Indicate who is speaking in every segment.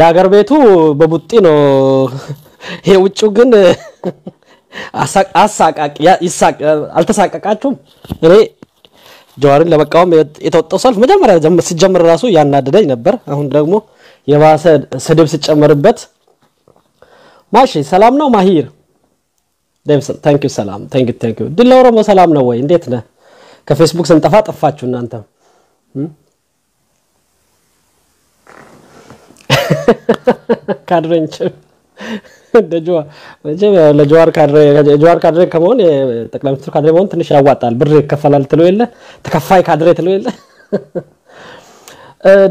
Speaker 1: ያገር ቤቱ በቡጢ ነው የውጭው ግን አሳቃቂ ይሳቅ አልተሳቀቃችሁም እኔ ጀዋርን ለመቃወም የተወጣው ሰልፍ መጀመሪያ ሲጀምር ራሱ ያናደደኝ ነበር አሁን ደግሞ የባሰ ስድብ ሲጨመርበት ማሺ ሰላም ነው ማሂር ዴቭስ ታንክ ዩ ሰላም ታንክ ዩ ድለውሮ ሰላም ነው ወይ እንዴት ነህ ከፌስቡክ ስንጠፋ ጠፋችሁ እናንተ ካድሬንች ደጆዋ ለጆዋር ካድሬ ከመሆን ጠቅላይ ሚኒስትር ካድሬ መሆን ትንሽ ያዋጣል ብር ይከፈላል ትለው የለ ተከፋይ ካድሬ ትለው የለ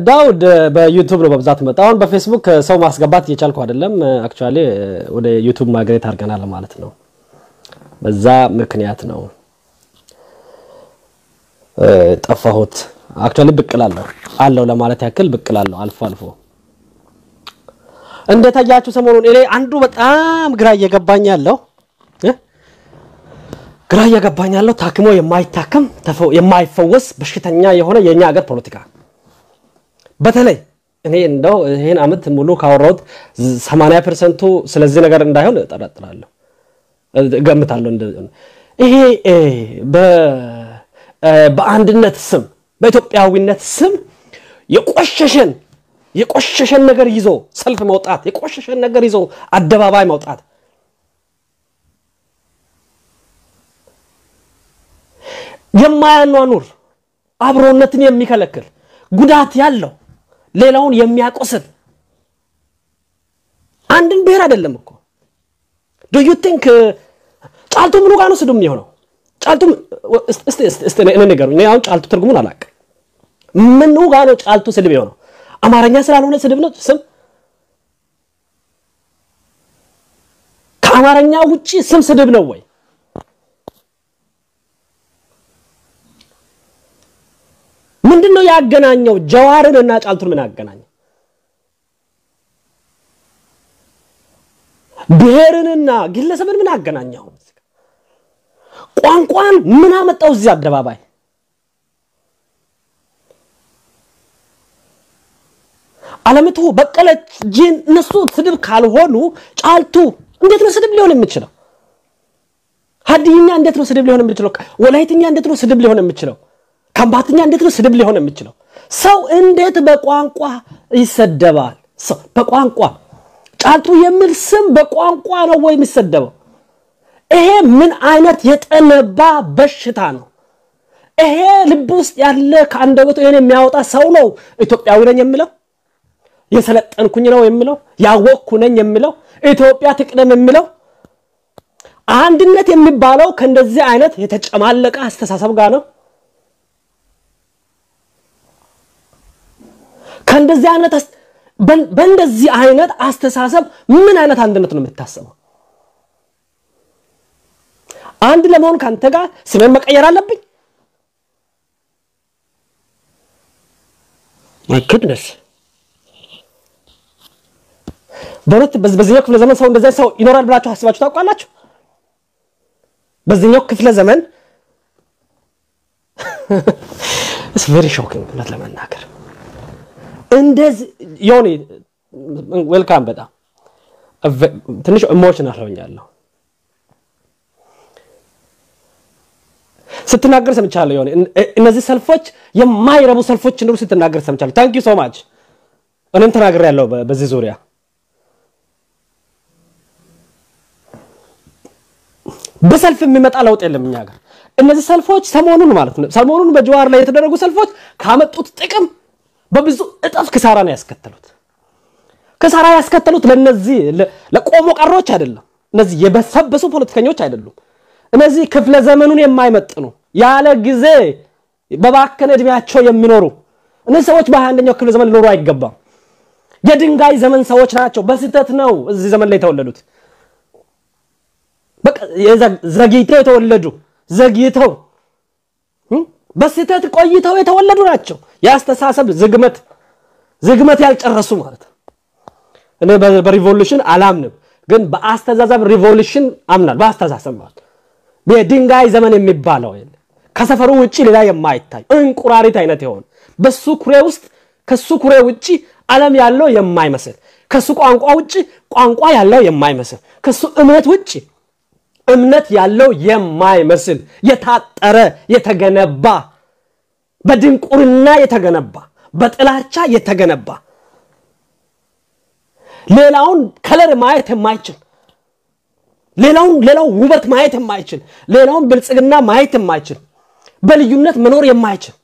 Speaker 1: ዳውድ በዩቲዩብ ነው በብዛት መጣውን በፌስቡክ ሰው ማስገባት እየቻልኩ አይደለም አክቹአሊ ወደ ዩቲዩብ ማግሬት አድርገናል ማለት ነው በዛ ምክንያት ነው ጠፋሁት አክቹአሊ ብቅላለሁ አለው ለማለት ያክል ብቅላለሁ አልፎ እንደታያችሁ ሰሞኑን እኔ አንዱ በጣም ግራ እየገባኛለሁ ታክሞ የማይታከም የማይፈወስ በሽተኛ የሆነ የኛ ሀገር ፖለቲካ በተለይ እኔ እንደው ይሄን አመት ሙሉ ካወራሁት 80% ስለዚህ ነገር እንዳይሆን ተጠራጥራለሁ ገምታለሁ ይሄ በአንድነት ስም በኢትዮጵያዊነት ስም የቆሸሸን ነገር ይዞ ሰልፍ መውጣት የቆሸሸን ነገር ይዞ አደባባይ መውጣት የማያኗኑር አብሮነትን የሚከለክል ጉዳት ያለው ሌላውን የሚያቆስል አንድን ብሔር አይደለም እኮ do you think ጫልቱ ምኑ ጋር ነው ስድብ የሚሆነው ጫልቱ እስቲ እኔ ነገሩኝ እኔ አሁን ጫልቱ ትርጉሙን አላውቅ ምኑ ጋር ነው ጫልቱ ስድብ የሚሆነው አማርኛ ስላልሆነ ስድብ ነው ስም ከአማርኛ ውጪ ስም ስድብ ነው ወይ ምንድነው ያገናኘው ጀዋርንና ጫልቱን ምን ያገናኘው ብሔርንና ግለሰብን ምን ያገናኘው ቋንቋን ምን አመጣው እዚህ አደባባይ አለምቱ በቀለች ጂን ነሱ ስድብ ካልሆኑ ጫልቱ እንዴት ነው ስድብ ሊሆን የሚችለው ሀዲኛ እንዴት ነው ስድብ ሊሆን የሚችለው ወላይትኛ እንዴት ነው ስድብ ሊሆን የሚችለው ከምባትኛ እንዴት ነው ስድብ ሊሆን የሚችለው ሰው እንዴት በቋንቋ ይሰደባል ሰው በቋንቋ ጫልቱ የሚል ስም በቋንቋ ነው ወይ የሚሰደበው ይሄ ምን አይነት የጠነባ በሽታ ነው ይሄ ልብ ውስጥ ያለ ካንደበቱ እኔ የሚያወጣ ሰው ነው ኢትዮጵያዊ ነኝ የሚለው የሰለጠንኩኝ ነው የሚለው ያወቅኩ ነኝ የሚለው ኢትዮጵያ ትቅደም የሚለው አንድነት የሚባለው ከእንደዚህ አይነት የተጨማለቀ አስተሳሰብ ጋር ነው ከእንደዚህ አይነት በእንደዚህ አይነት አስተሳሰብ ምን አይነት አንድነት ነው የምታስበው አንድ ለመሆን ካንተ ጋር ስሜን መቀየር አለብኝ my goodness በረት በዚህኛው ክፍለ ዘመን ሰው እንደዛ ሰው ይኖራል ብላችሁ አስባችሁ ታውቃላችሁ በዚህኛው ክፍለ ዘመን it's very shocking ለማናገር እንደዚህ ዮኒ ዌልካም በጣም ትንሽ ኢሞሽናል ሆኛለሁ ስትናገር ሰምቻለሁ ዮኒ እነዚህ ሰልፎች የማይረቡ ሰልፎች እንደው ስትናገር ሰምቻለሁ thank you so much እኔም ተናግሬያለሁ በዚህ ዙሪያ በሰልፍ የሚመጣ ለውጥ የለም እኛ ጋር እነዚህ ሰልፎች ሰሞኑን ማለት ነው ሰሞኑን በጀዋር ላይ የተደረጉ ሰልፎች ካመጡት ጥቅም በብዙ እጥፍ ክሳራ ነው ያስከተሉት ክሳራ ያስከተሉት ለነዚህ ለቆሞ ቀሮች አይደለም እነዚህ የበሰበሱ ፖለቲከኞች አይደሉም እነዚህ ክፍለ ዘመኑን የማይመጥኑ ያለ ጊዜ በባከነ እድሜያቸው የሚኖሩ እነዚህ ሰዎች በ21ኛው ክፍለ ዘመን ሊኖሩ አይገባም የድንጋይ ዘመን ሰዎች ናቸው በስህተት ነው እዚህ ዘመን ላይ ተወለዱት በቃ ዘግይተው የተወለዱ ዘግይተው በስህተት ቆይተው የተወለዱ ናቸው ያስተሳሰብ ዝግመት ያልጨረሱ ማለት እኔ በሪቮሉሽን አላምንም ግን በአስተዛዛብ ሪቮሉሽን አምናል በአስተሳሰብ ማለት በድንጋይ ዘመን የሚባለው ከሰፈሩ ውጪ ሌላ የማይታይ እንቁራሪት አይነት ይሆን በሱ ኩሬ ውስጥ ከሱ ኩሬ ውጪ ዓለም ያለው የማይመስል ከሱ ቋንቋ ውጪ ቋንቋ ያለው የማይመስል ከሱ እምነት ውጪ እምነት ያለው የማይመስል የታጠረ የተገነባ በድንቁርና የተገነባ በጥላቻ የተገነባ ሌላውን ከለር ማየት የማይችል ሌላው ውበት ማየት የማይችል ሌላውን ብልጽግና ማየት የማይችል በልዩነት መኖር የማይችል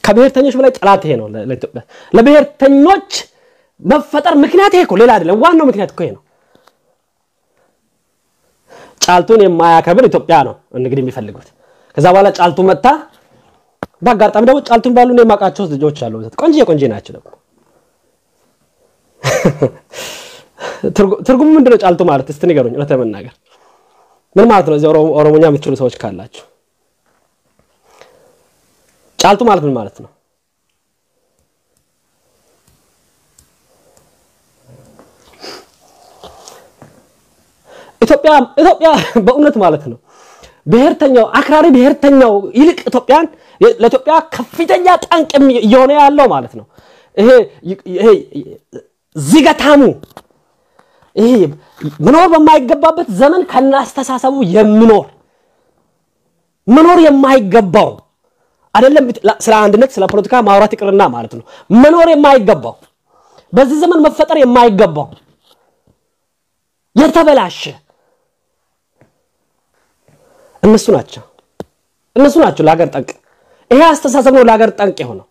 Speaker 1: ከብሔርተኞች በላይ ጠላት ይሄ ነው ለኢትዮጵያ ለብሔርተኞች መፈጠር ምክንያት ይሄ እኮ ሌላ አይደለም ዋናው ምክንያት እኮ ይሄ ነው ጫልቱን የማያከብር ኢትዮጵያ ነው እንግዲህ የሚፈልጉት ከዛ በኋላ ጫልቱ መጣ ባጋጣሚ ደግሞ ጫልቱን ባሉ ነው የማቃቸው ልጆች አሉ ቆንጆ ናቸው ደግሞ ትርጉሙ ምንድነው ጫልቱ ማለት እስቲ ንገሩኝ ለተመናገር ምን ማለት ነው እዚህ ኦሮሞኛ የምትችሉ ሰዎች ካላችሁ ጫልቱ ማለት ምን ማለት ነው ኢትዮጵያ በእውነት ማለት ነው ብሔርተኛው አክራሪ ብሔርተኛው ይልቅ ኢትዮጵያን ለኢትዮጵያ ከፍተኛ ጠንቅ የሆነ ያለው ማለት ነው ይሄ ዝገታሙ ይሄ መኖር በማይገባበት ዘመን ከናስተሳሰቡ መኖር የማይገባው አይደለም ስለ አንድነት ስለ ፖለቲካ ማውራት ይቅርና ማለት ነው መኖር የማይገባው በዚህ ዘመን መፈጠር የማይገባው የተበላሸ እነሱ ናቸው ለሀገር ጠንቅ ይሄ አስተሳሰብ ነው ለሀገር ጠንቅ የሆነው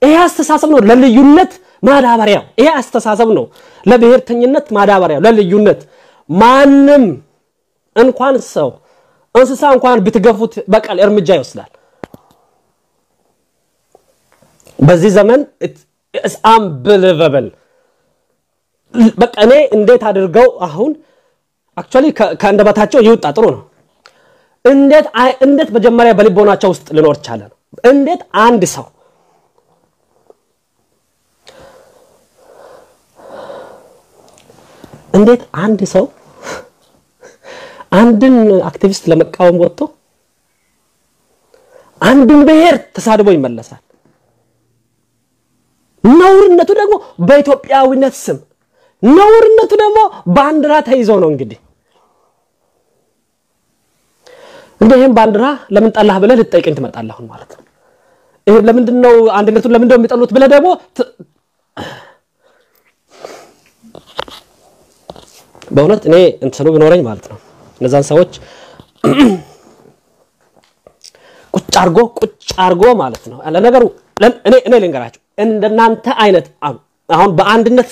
Speaker 1: ይሄ አስተሳሰብ ነው ለልዩነት ማዳበሪያው ይሄ አስተሳሰብ ነው ለብሔርተኝነት ማዳበሪያው ለልዩነት ማንም እንኳን ሰው እንስሳ እንኳን ብትገፉት በቀል እርምጃ ይወስዳል በዚህ ዘመን it's unbelievable በቃ እኔ እንዴት አድርገው አሁን actually ከአንደበታቸው ይወጣ ጥሩ ነው እንዴት መጀመሪያ በልቦናቸው ውስጥ ሊኖር ቻለ እንዴት አንድ ሰው አንድን አክቲቪስት ለመቃወም ወጥቶ አንድን ብሔር ተሳድቦ ይመለሳል ነውርነቱ ደግሞ በኢትዮጵያዊነት ስም ነውርነቱ ደግሞ ባንዲራ ተይዞ ነው እንግዲህ እንደም ባንዲራ ለምን ጣላህ ብለህ ልትጠይቀኝ ትመጣለህ ማለት ነው ይሄ ለምንድነው አንድነቱን ለምንድነው የሚጠሉት ብለህ ደግሞ በእውነት እኔ እንትኑ ቢኖረኝ ማለት ነው እነዛን ሰዎች ቁጭ አርጎ ማለት ነው አለ ነገሩ እኔ ልንገራችሁ እንደናንተ አይነት አሁን በአንድነት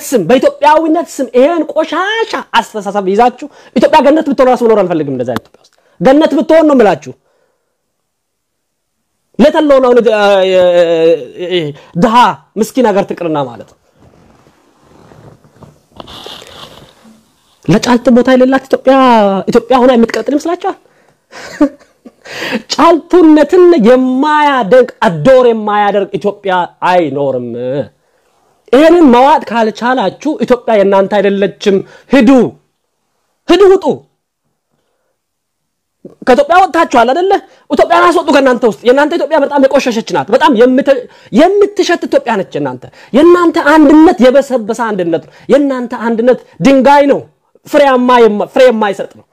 Speaker 1: ስም በኢትዮጵያዊነት ስም ይሄን ቆሻሻ አስተሳሰብ ይዛችሁ ኢትዮጵያ ገነት ብትሆን ራስ መኖር አልፈልግም እንደዛ ኢትዮጵያ ውስጥ ገነት ብትሆን ነው የምላችሁ ለተለውና ድሃ ምስኪን ሀገር ትቅርና ማለት ነው ለጫልት ቦታ የሌላት ኢትዮጵያ ሆና የምትቀጥል ይመስላችኋል ጫልቱነትን የማያደንቅ አዶር የማያደርግ ኢትዮጵያ አይኖርም ይሄንን መዋጥ ካልቻላችሁ ኢትዮጵያ የናንተ አይደለችም ሂዱ ውጡ ከኢትዮጵያ ወጣችኋል አይደለ ኢትዮጵያን አስወጡ ከናንተ ውስጥ የናንተ ኢትዮጵያ በጣም የቆሸሸች ናት በጣም የምትሸት ኢትዮጵያ ነች የናንተ አንድነት የበሰበሰ አንድነት የናንተ አንድነት ድንጋይ ነው ፍሬ የማይሰጥ ነው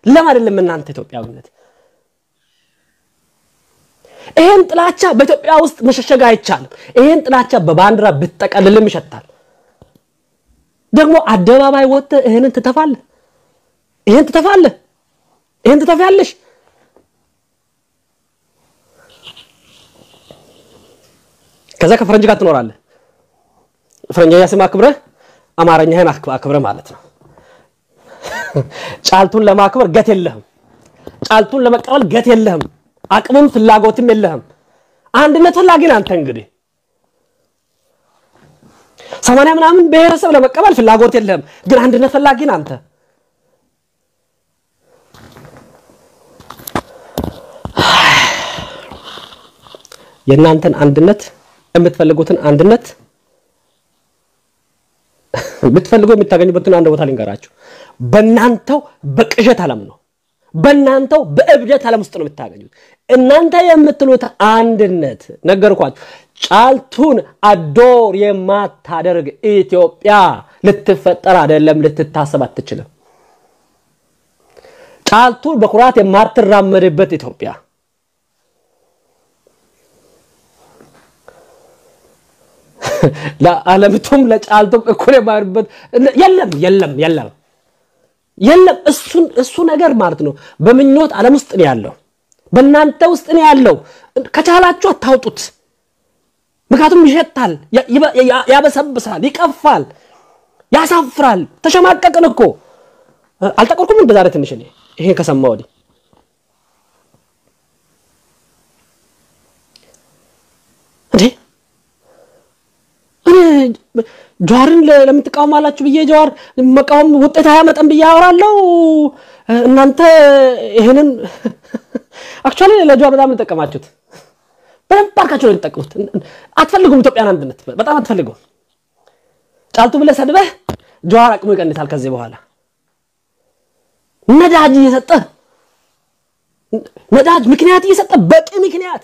Speaker 1: ለምን አይደለም እናንተ ኢትዮጵያዊነት ይሄን ጥላቻ በኢትዮጵያ ውስጥ መሸሸግ አይቻልም ይሄን ጥላቻ በባንዲራ ብትጠቀልልም ይሸታል ደግሞ አደባባይ ወጥተ ይሄንን ትተፋለሽ ከዛ ከፈረንጅ ጋር ትኖራለህ ፈረንጅኛ ስም አክብረህ አማርኛህን አክብረህ ማለት ነው ጫልቱን ለማክበር ገት የለህም ጫልቱን ለመቀበል ገት የለህም አቅምም ፍላጎትም የለህም አንድነት ፈላጊ ነህ አንተ እንግዲህ 80 ምናምን ብሔረሰብ ለመቀበል ፍላጎት የለህም ግን አንድነት ፈላጊ ነህ አንተ የናንተን አንድነት የምትፈልጉትን አንድነት ብትፈልጉ የምታገኙበትን አንድ ቦታ ልንገራችሁ በእናንተው በቅዠት ዓለም ነው በእናንተው በእብደት ዓለም ውስጥ ነው የምታገኙት እናንተ የምትሉት አንድነት ነገርኳችሁ ጫልቱን አዶር የማታደርግ ኢትዮጵያ ልትፈጠር አይደለም ልትታሰብ አትችልም ጫልቱን በኩራት የማትራመድበት ኢትዮጵያ ለዓለምቱም ለጫልቱም እኩል የማይርበት የለም እሱ ነገር ማለት ነው በመኞት ዓለም ውስጥ ነው ያለው በእናንተ ውስጥ ነው ያለው ከቻላችሁ አታውጡት ምክንያቱም ይሸታል ያበሰብሳል ይቀፋል ያሳፍራል ተሸማቀቅን እኮ አልተቆርኩም እንደዛሬ ትንሽ እኔ ይሄን ከሰማው ወዲህ ጆዋርን ለምን ተቃውማላችሁ በየ ጆዋር መቃወም ውጤት አያመጣም በያወራለው እናንተ ይሄንን አክቹአሊ ለጆዋር በጣም ተጠቀማችሁት በደንብ አርካችሁ ነው ተጠቀሙት አትፈልጉም ኢትዮጵያን አንድነት በጣም አትፈልጉም ጫልቱ ብለ ሰድበህ ጆዋር አቅሙ ይቀንሳል ከዚህ በኋላ ነዳጅ እየሰጠ ነዳጅ ምክንያት እየሰጠ በቂ ምክንያት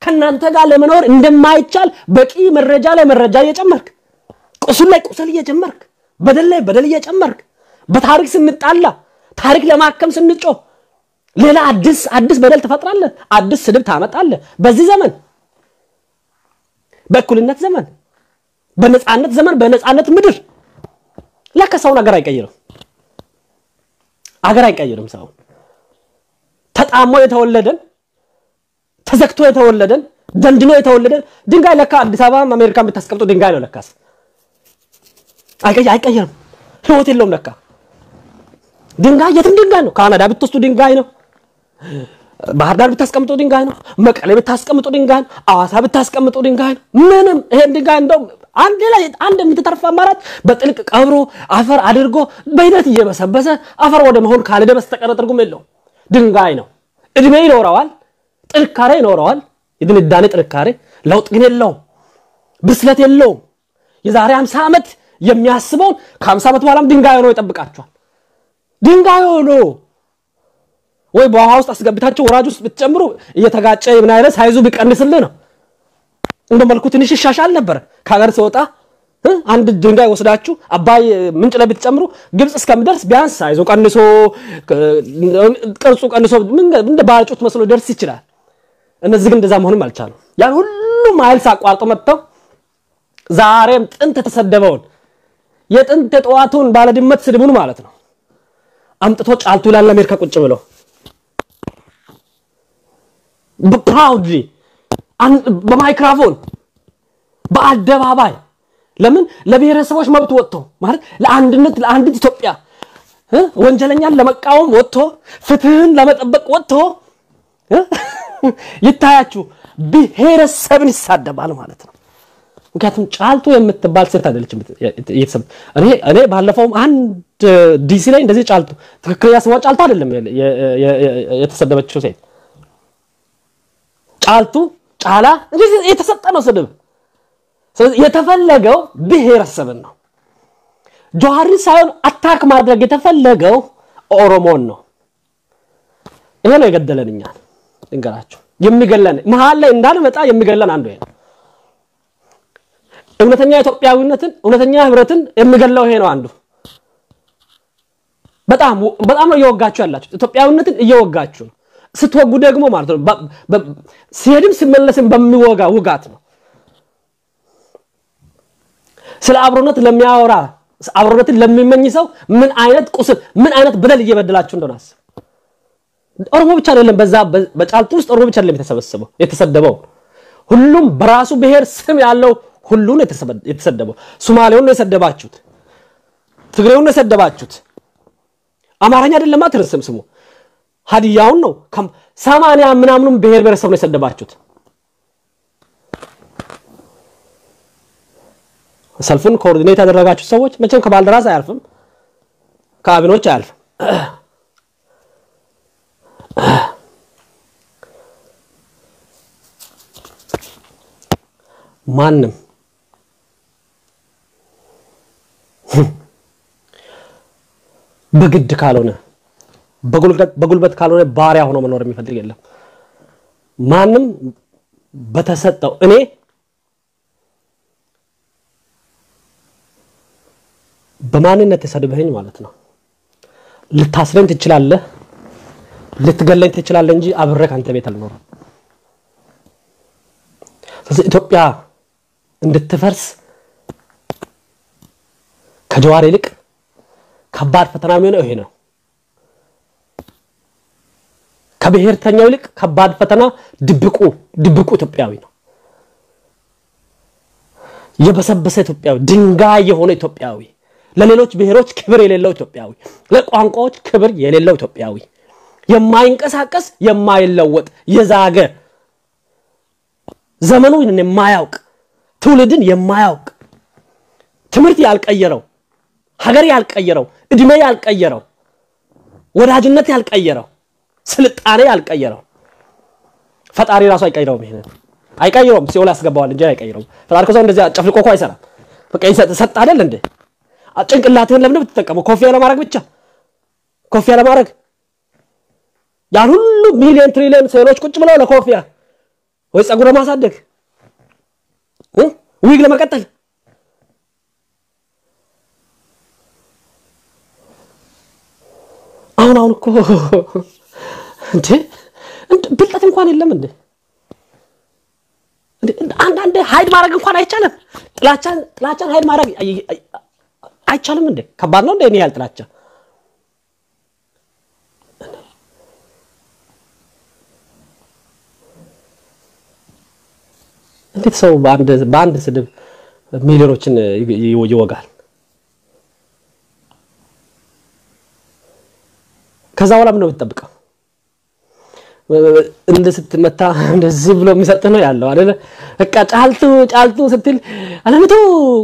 Speaker 1: ከናንተ ጋር ለመኖር እንደማይቻል በቂ መረጃ ላይ መረጃ እየጨመርክ ቁስል ላይ ቁስል እየጨመርክ በደል ላይ በደል እየጨመርክ በታሪክ ስንጣላ ታሪክ ለማከም ስንጮ ሌላ አዲስ በደል ተፈጥራለህ አዲስ ስድብ ታመጣለህ በዚህ ዘመን በእኩልነት ዘመን በነጻነት ዘመን በነጻነት ምድር ለከሰው ነገር አይቀይርም አገር አይቀይርም ሰው ተጣሞ የተወለደን ተዘክቶ የተወለደን ደንድኖ የተወለደን ድንጋይ ለካ አዲስ አበባ አሜሪካን ብታስቀምጡ ድንጋይ ነው ለካስ አይቀየርም ህይወት የለውም ለካ ድንጋይ የትም ድንጋይ ነው ካናዳ ብትወስዱ ድንጋይ ነው ባህር ዳር ብታስቀምጡ ድንጋይ ነው መቀሌ ብታስቀምጡ ድንጋይ ነው አዋሳ ብታስቀምጡ ድንጋይ ነው ምንም ይሄ ድንጋይ እንደው አንድ የምትተርፍ አማራጭ በጥልቅ ቀብሮ አፈር አድርጎ በሂደት እየበሰበሰ አፈር ወደ መሆን ካልደ በስተቀር ትርጉም የለው ድንጋይ ነው እድሜ ይኖረዋል ጥንካሬ ይኖረዋል የድንዳኔ ጥንካሬ ለውጥ ግን የለው ብስለት የለው የዛሬ 50 ዓመት የሚያስበው ከ50 ዓመት በኋላም ድንጋይ ሆኖ ይጠብቃቸዋል ድንጋይ ሆኖ ወይ በውሃ ውስጥ አስገብታችሁ ወራጅ ውስጥ ብትጨምሩ እየተጋጨ ምን አይነት ሳይዙ ቢቀንስልህ ነው እንደመልኩ ትንሽ ይሻሻል ነበር ካገር ሲወጣ አንድ ድንጋይ ወስዳችሁ አባይ ምንጭ ላይ ብትጨምሩ ግብጽ እስከምደርስ ቢያንስ ሳይዙ ቀንሶ ቅርጹ ቀንሶ እንደ ባልጩት መስሎ ደርስ ይችላል እነዚህ ግን እንደዛ መሆንም አልቻሉ ያን ሁሉ ማይል ሳቋርጦ መጥተው ዛሬም ጥንት ተሰደበውን የጥንት ተጧቱን ባለድመት ስድቡን ማለት ነው አምጥቶ ጫልቱ ይላል አሜሪካ ቁጭ ብሎ በፕራውድሊ በማይክሮፎን በአደባባይ ለምን ለብሔረሰቦች መብት ወጥቶ ማለት ለአንድነት ለአንዲት ኢትዮጵያ ወንጀለኛን ለመቃወም ወጥቶ ፍትህን ለመጠበቅ ወጥቶ ይታያችሁ ብሔረሰብን ይሳደባል ማለት ነው ምክንያቱም ጫልቱ የምትባል ሴት አይደለችም እየተሰብ እኔ ባለፈው አንድ ዲሲ ላይ እንደዚህ ጫልቱ ትክክለኛ ስሟ ጫልቱ አይደለም የተሰደበችው ሴት ጫልቱ ጫላ እንግዲህ የተሰጠ ነው ስድብ ስለዚህ የተፈለገው ብሔረሰብን ነው ጆሃሪ ሳይሆን አታክ ማድረግ የተፈለገው ኦሮሞን ነው ይሄ ነው የገደለንኛ እንገራችሁ የሚገለን መሃል ላይ እንዳልመጣ የሚገለን አንዱ ይሄ እውነተኛ ኢትዮጵያዊነትን እውነተኛ ህብረትን የሚገለው ይሄ ነው አንዱ በጣም ነው እየወጋችሁ ያላችሁ ኢትዮጵያዊነትን እየወጋችሁ ስትወጉ ደግሞ ማለት ነው ሲሄድም ሲመለስም በሚወጋ ውጋት ነው ስለ አብሮነት ለሚያወራ አብሮነትን ለሚመኝ ሰው ምን አይነት ቁስል ምን አይነት በደል እየበደላችሁ እንደሆነስ ኦሮሞ ብቻ አይደለም በዛ በጫልቱ ውስጥ ኦሮሞ ብቻ አይደለም የተሰደበው ሁሉም በራሱ ብሔር ስም ያለው ሁሉ ነው የተሰደበው ሶማሌውን ነው የሰደባችሁት ትግሬውን ነው የሰደባችሁት አማርኛ አይደለም አትረስም ስሙ ሀዲያውን ነው 80 ምናምኑም ብሔር ብሔረሰብ ነው የሰደባችሁት ሰልፉን ኮኦርዲኔት ያደረጋችሁ ሰዎች መቼም ከባልደራስ አያልፍም ከአብኖች አያልፍም ማንም በግድ ካልሆነ በጉልበት ካልሆነ ባሪያ ሆኖ መኖር የሚፈልግ የለም ማንም በተሰጠው እኔ በማንነት ተሰድበኝ ማለት ነው ልታስረኝ ትችላለህ ልትገለኝ ትችላለህ እንጂ አብረክ አንተ ቤት አልኖርም ስለዚህ ኢትዮጵያ እንድትፈርስ ከጀዋር ይልቅ ከባድ ፈተና የሚሆነው ይሄ ነው ከብሔርተኛው ይልቅ ከባድ ፈተና ድብቁ ኢትዮጵያዊ ነው የበሰበሰ ኢትዮጵያዊ ድንጋይ የሆነ ኢትዮጵያዊ ለሌሎች ብሔሮች ክብር የሌለው ኢትዮጵያዊ ለቋንቋዎች ክብር የሌለው ኢትዮጵያዊ የማይንቀሳቀስ የማይለወጥ የዛገ ዘመኑን የማያውቅ ትውልድን የማያውቅ ትምርት ያልቀየረው ሀገር ያልቀየረው እድሜ ያልቀየረው ወዳጅነት ያልቀየረው ስልጣኔ ያልቀየረው ፈጣሪ ራሱ አይቀየረውም ይሄን አይቀየረውም ሲኦል ያስገባዋል እንጂ አይቀየረውም ፈጣሪ ከዛ እንደዚህ አጨፍልቆ እኮ አይሰራም በቃ ይሰጥ አይደል እንዴ ጭንቅላትህን ለምን ብትጠቀመው ኮፊያ ለማድረግ ብቻ ኮፊያ ለማድረግ ያን ሁሉ ሚሊዮን ትሪሊዮን ሴሎች ቁጭ ብለው ለኮፊያ ወይ ጸጉር ለማሳደግ ዊግ ለመቀጠል አሁን እኮ እንዴ ብልጠት እንኳን የለም እንዴ አንዳንድ ሃይድ ማድረግ እንኳን አይቻልም ጥላቻን ሃይድ ማድረግ አይቻልም እንዴ ከባድ ነው እንዴ እኔ ያል ጥላቻ እንዴት ሰው በአንድ ስድብ ሚሊዮኖችን ይወጋል ከዛ በኋላ ምን ነው የምትጠብቀው እንደ ስትመታ እንደዚህ ብሎ የሚሰጥ ነው ያለው አይደለ በቃ ጫልቱ ስትል አለምቱ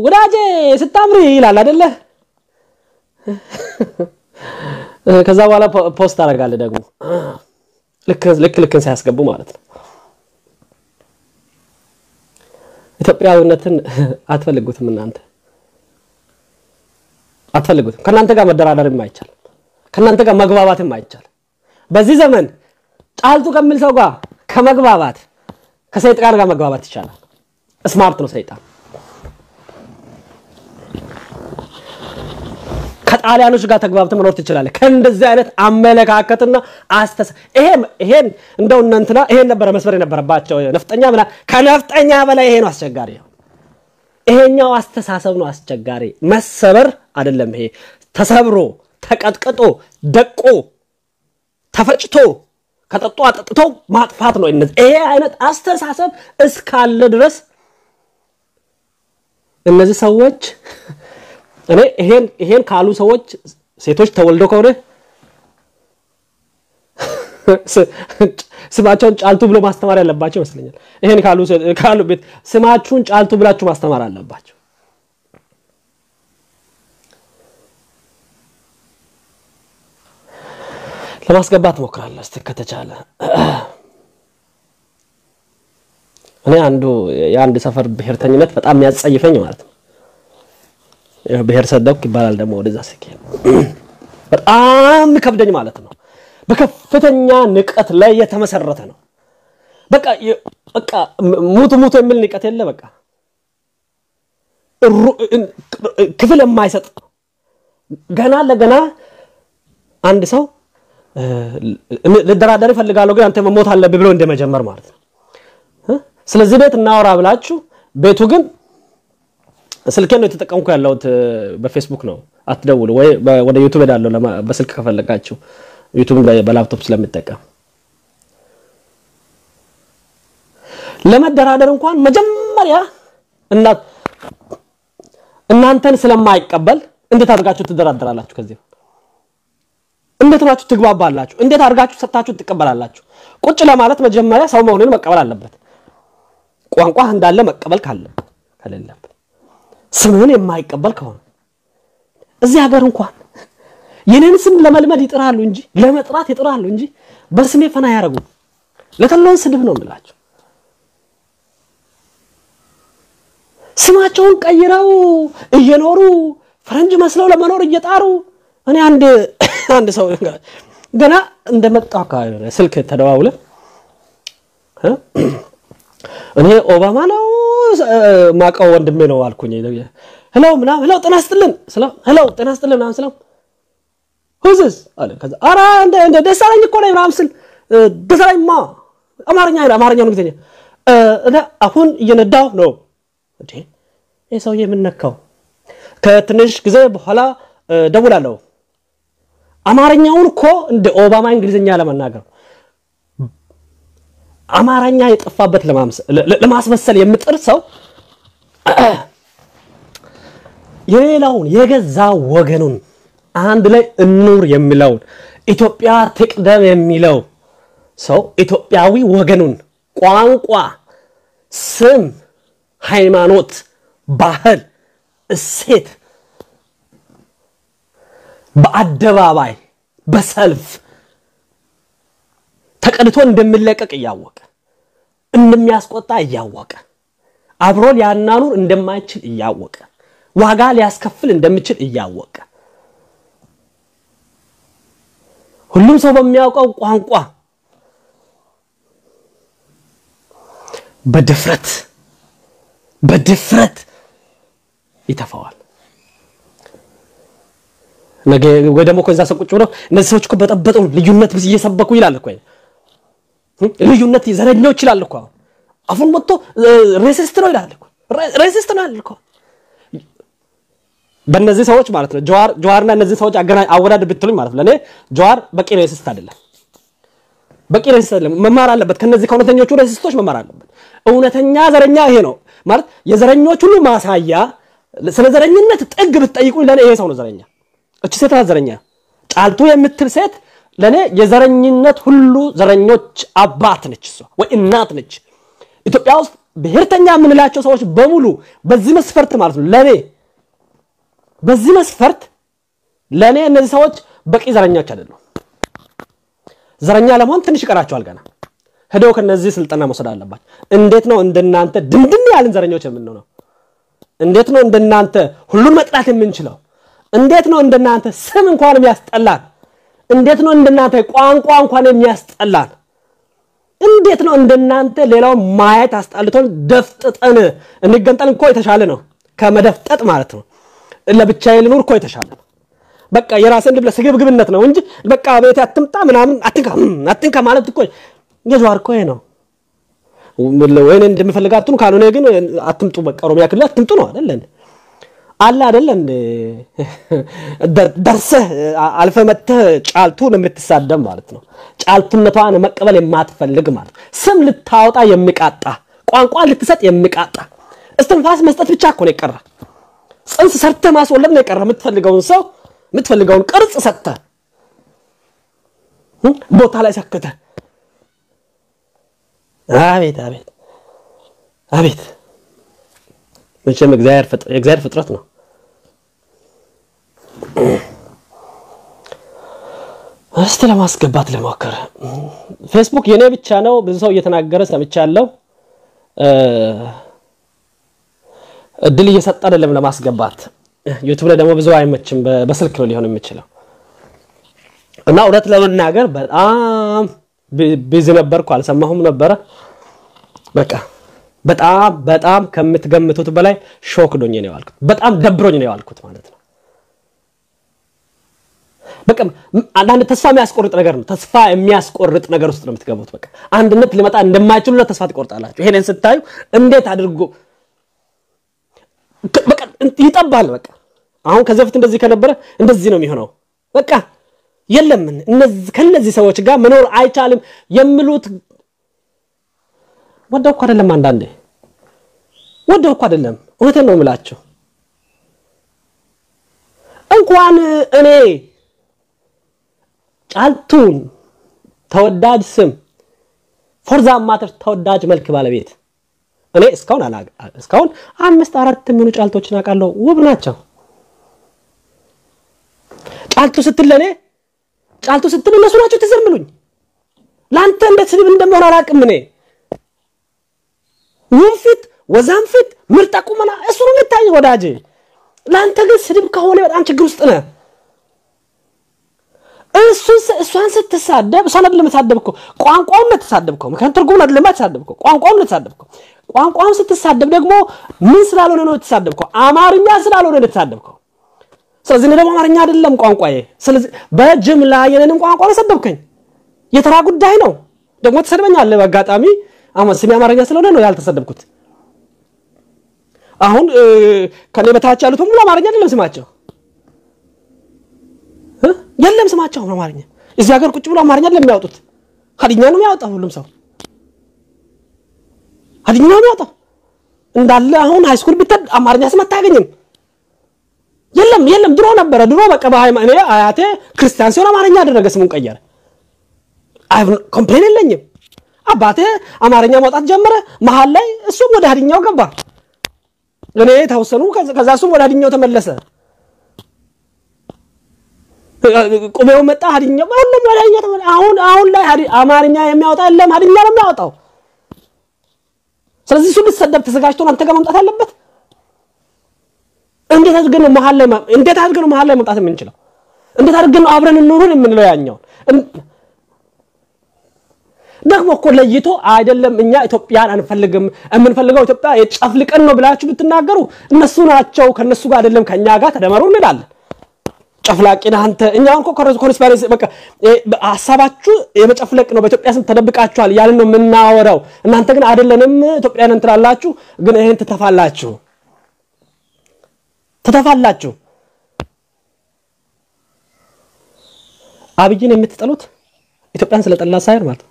Speaker 1: ወዳጄ ስታምሪ ይላል አይደለ ከዛ በኋላ ፖስት አደርጋለሁ ደግሞ ልክ ሳያስገቡ ማለት ነው ኢትዮጵያዊነትን አትፈልጉትም እናንተ አትፈልጉትም ከናንተ ጋር መደራደርም አይቻል ከናንተ ጋር መግባባትም አይቻል በዚህ ዘመን ጫልቱ ከሚል ሰው ጋር ከመግባባት ከሰይጣን ጋር መግባባት ይቻላል ስማርት ነው ሰይጣን ከጣሊያኖች ጋር ተግባብተህ መኖር ትችላለህ ከእንደዚህ አይነት አመለካከትና ይሄን እንደው እናንተና ይሄን ነበር መስመር የነበረባቸው ነፍጠኛ ከነፍጠኛ በላይ ይሄ ነው አስቸጋሪ ይሄኛው አስተሳሰብ ነው አስቸጋሪ መሰበር አይደለም ይሄ ተሰብሮ ተቀጥቅጦ ደቆ ተፈጭቶ ከጠጡ አጥጥቶ ማጥፋት ነው ይሄ አይነት አስተሳሰብ እስካለ ድረስ እነዚህ ሰዎች እኔ ይሄን ካሉ ሰዎች ሴቶች ተወልደው ከሆነ ስማቸውን ጫልቱ ብሎ ማስተማር ያለባቸው ይመስለኛል ይሄን ካሉ ቤት ስማችሁን ጫልቱ ብላችሁ ማስተማር አለባችሁ ለማስገባት ሞክራለሁ ከተቻለ እኔ የአንድ ሰፈር ብሔርተኝነት በጣም ያጸይፈኝ ማለት ነው ብሔር ሰደብክ ይባላል ደግሞ ወደዛ ሲከም በጣም ከብደኝ ማለት ነው በከፍተኛ ንቀት ላይ የተመሰረተ ነው በቃ ሙቱ የሚል ንቀት የለ በቃ ክፍል የማይሰጥ ገና ለገና አንድ ሰው ለደራደር ይፈልጋሉ ግን አንተ መሞት አለብህ ብሎ እንደመጀመር ማለት ነው ስለዚህ ቤት እናወራ ብላችሁ ቤቱ ግን ስልኬን ነው ተጠቀምኩ ያለውት በፌስቡክ ነው አትደውሉ ወይ ወደ ዩቲዩብ ሄዳለሁ በስልክ ከፈለጋችሁ ዩቲዩብ በላፕቶፕ ስለምትጠቀም ለመደራደር እንኳን መጀመሪያ እናንተን ስለማይቀበል እንዴት አድርጋችሁ ትደራደራላችሁ ከዚህ እንዴት ናችሁ ትግባባላችሁ እንዴት አድርጋችሁ ሰጣችሁ ትቀበላላችሁ ቁጭ ለማለት መጀመሪያ ሰው መሆኑን መቀበል አለበት ቋንቋ እንዳለ መቀበል ካለበት ስምን የማይቀበል ከሆነ እዚህ ሀገር እንኳን የኔን ስም ለመልመድ ይጥራሉ እንጂ ለመጥራት ይጥራሉ እንጂ በስሜ ፈና ያረጉ ለተለውን ስድብ ነው የምላችሁ ስማቸውን ቀይረው እየኖሩ ፈረንጅ መስለው ለመኖር እየጣሩ እኔ አንድ ሰው ገና እንደመጣው ስልክ ተደዋውለ እኔ ኦባማ ነው ማቀው ወንድሜ ነው አልኩኝ ሄሎ ምናምን ሄሎ ጤና ይስጥልን ሰላም ሄሎ ጤና ይስጥልን ምናምን ሰላም ሁዝስ አለ ከዛ አራ እንደ ደሳለኝ እኮ ነው ምናምን ስል ደሳለኝማ አማርኛ ነው ግዘኛ እና አሁን እየነዳው ነው እንዴ እሰውዬ ምን ነካው ከትንሽ ጊዜ በኋላ ደውላለሁ አማርኛውን እኮ እንደ ኦባማ እንግሊዝኛ ለመናገር አማርኛ የጠፋበት ለማስመሰል የምጥር ሰው የሌላውን የገዛ ወገኑን አንድ ላይ እንኑር የሚለው ኢትዮጵያ ትቅደም የሚለው ሰው ኢትዮጵያዊ ወገኑን ቋንቋ ስም ሃይማኖት ባህል እሴት በአደባባይ በሰልፍ ተቀድቶ እንደሚለቀቅ ያወቀ እንደሚያስቆጣ ያወቀ አብሮ ሊያናኑር እንደማይችል ያወቀ ዋጋ ሊያስከፍል እንደሚችል ያወቀ ሁሉም ሰው በሚያውቀው ቋንቋ በድፍረት ይተፋዋል ነገ ወደሞ ከዛ ሰቁጭ ብሎ እነዚህ ሰዎች እኮ በጠበጡ ልዩነት ብዙ እየሰበኩ ይላል እኮ ልዩነት ዘረኞች ይላል እኮ አፉን መጥቶ ሬሲስት ነው ይላል እኮ ሬሲስት ነው ይላል እኮ በእነዚህ ሰዎች ማለት ነው ጀዋርና እነዚህ ሰዎች አወዳድ ብትሉኝ ማለት ነው ለኔ ጀዋር በቂ ሬሲስት አይደለም በቂ ሬሲስት አይደለም መማር አለበት ከነዚህ ከእውነተኞቹ ሬሲስቶች መማር አለበት እውነተኛ ዘረኛ ይሄ ነው ማለት የዘረኞች ሁሉ ማሳያ ስለ ዘረኝነት ጥግ ብትጠይቁኝ ለኔ ይሄ ሰው ነው ዘረኛ እቺ ሴት ዘረኛ ጫልቱ የምትል ሴት ለኔ የዘረኝነት ሁሉ ዘረኞች አባት ነች እሷ ወይ እናት ነች ኢትዮጵያ ውስጥ ብሔርተኛ ምንላቸው ሰዎች በሙሉ በዚህ መስፈርት ማለት ነው ለኔ በዚህ መስፈርት ለኔ እነዚህ ሰዎች በቂ ዘረኛዎች አይደሉም ዘረኛ ለመሆን ትንሽ ይቀራቸዋል ገና ሄደው ከነዚህ ስልጣና መውሰድ አለባቸው እንዴት ነው እንደናንተ ድምድም ያልን ዘረኞች የምንሆነው እንዴት ነው እንደናንተ ሁሉን መጥራት የምንችለው እንዴት ነው እንደናንተ ስም እንኳን የሚያስጠላን እንዴት ነው እንደናንተ ቋንቋ እንኳን የሚያስጠላን እንዴት ነው እንደናንተ ሌላው ማየት አስጣልቶን ደፍጥጠን እንገንጠል እንኳን የተሻለ ነው ከመደፍጠጥ ማለት ነው ለብቻዬ ልኑር እኮ የተሻለ ነው በቃ የራስን ልብ ለስግብግብነት ነው እንጂ በቃ ቤት አትምጣ ምናምን አትንካ ማለት እኮ የጀዋር እኮ ነው ወይኔ እንደምፈልጋቱን ካልሆነ ግን አትምጡ በቃ ኦሮሚያ ክልል አትምጡ ነው አይደል አላ አይደል እንደ ደርሰህ አልፈመተ ጫልቱን የምትሳደም ማለት ነው ጫልቱነቷን መቀበል የማትፈልግ ማለት ስም ልታወጣ የሚቃጣ ቋንቋ ልትሰጥ የሚቃጣ እስትንፋስ መስጠት ብቻ እኮ ነው የቀረ ጽንስ ሰርተ ማስወለድ ነው የቀረ የምትፈልገውን ቅርጽ ሰጥተ ቦታ ላይ ሰከተ አቤት መቼም እግዚአብሔር ፍጥረት ነው እስቲ ለማስገባት ለሞከረ ፌስቡክ የኔ ብቻ ነው ብዙ ሰው እየተናገረ ሰምቻለሁ እድል እየሰጠ አይደለም ለማስገባት ዩቲዩብ ላይ ደግሞ ብዙ አይመችም በስልክ ነው ሊሆን የሚችለው እና እውነት ለመናገር በጣም ቢዚ ነበርኩ አልሰማሁም ነበር በቃ በጣም ከምትገምቱት በላይ ሾክ ዶኝ ነው ያልኩት በጣም ደብሮኝ ነው ያልኩት ማለት ነው በቃ አንዳንድ ተስፋ የሚያስቆርጥ ነገር ውስጥ ነው የምትገቡት በቃ አንድነት ሊመጣ እንደማይችሉ ተስፋ ትቆርጣላችሁ ይሄንን ስታዩ እንዴት አድርጎ በቃ ይጣባል በቃ አሁን ከዘፍት እንደዚህ ከነበረ እንደዚህ ነው የሚሆነው በቃ የለም ከነዚህ ሰዎች ጋር መኖር አይቻልም የሚሉት ወደው እኮ አይደለም አንዳንዴ ወደው እኮ አይደለም እውነቴን ነው የምላችሁ እንኳን እኔ ጫልቱን ተወዳጅ ስም ፎርዛ ማተር ተወዳጅ መልክ ባለቤት እኔ እስካሁን 5-4 ምን ጫልቶችን አቃለው ውብ ናቸው ጫልቱ ስትል እነሱ ናቸው ተዘርምሉኝ ላንተ እንዴት ስድብ እንደምሆን አላቅም እኔ ወንፊት ወዛንፊት ምርጣቁመና እሱ ነው የምታይ ወዳጄ ላንተ ግን ስድብ ከሆነ በጣም ችግር ውስጥ ነህ እሷን ስትሳደብ እሷን አይደለም ተሳደብከው ቋንቋውን ተሳደብከው ምክንያቱም ትርጉሙን አይደለም ተሳደብከው ቋንቋውን ተሳደብከው ቋንቋውን ስትሳደብ ደግሞ ምን ስላልሆነ ነው ተሳደብከው አማርኛ ስላልሆነ ነው ተሳደብከው ስለዚህ ደግሞ አማርኛ አይደለም ቋንቋዬ ስለዚህ በጅምላ የኔንም ቋንቋ ተሳደብከኝ የተራ ጉዳይ ነው ደግሞ ተሰደበኛለህ በአጋጣሚ ስሚ አማርኛ ስለሆነ ነው ያልተሰደብኩት አሁን ከኔ በታች ያሉት ሁሉ አማርኛ አይደለም ስማቸው የለም ስማቸው አማርኛ እዚህ ሀገር ቁጭ ብሎ አማርኛ አይደለም የሚያወጡት ሀዲኛ ነው የሚያወጣው ሁሉም ሰው ሀዲኛ ነው የሚያወጣው እንዳለ አሁን ሃይስኩል ቢተድ አማርኛ ስም አታገኝም የለም ድሮ ነበረ ድሮ በቃ በሃይማኖት እኔ አያቴ ክርስቲያን ሲሆን አማርኛ አደረገ ስሙን ቀየረ አይቭ ኮምፕሌን የለኝም አባቴ አማርኛ ማውጣት ጀመረ መሃል ላይ እሱም ወደ ሀዲኛው ገባ እኔ ተወሰኑ ከዛ እሱም ወደ ሀዲኛው ተመለሰ ቆሜው መጣ ሀዲኛው ሁሉም ወደ ሀዲኛው ተመለሰ አሁን ላይ አማርኛ የሚያወጣ የለም ሀዲኛ ነው የሚያወጣው ስለዚህ እሱ ሊሰደብ ተዘጋጅቶ አንተ ጋር መምጣት አለበት እንዴት አድርገን ነው መሃል ላይ መምጣት የምንችለው እንዴት አድርገን ነው አብረን እንኑር የምንለው ያኛው ደግሞ እኮ ለይቶ አይደለም እኛ ኢትዮጵያን አንፈልግም የምንፈልገው ኢትዮጵያ የጫፍልቀን ነው ብላችሁ ብትናገሩ እነሱ ናቸው ከነሱ ጋር አይደለም ከኛ ጋር ተደመሩ እንላለን ጫፍላቂና አንተ እኛን እኮ ኮንስፓይረሲ በቃ ሐሳባችሁ የመጨፍለቅ ነው በኢትዮጵያ ስም ተደብቃችኋል ያልን ነው የምናወራው እናንተ ግን አይደለንም ኢትዮጵያን እንትላላችሁ ግን ይሄን ተተፋላችሁ አብይን የምትጠሉት ኢትዮጵያን ስለጠላ ሳይሆን ማለት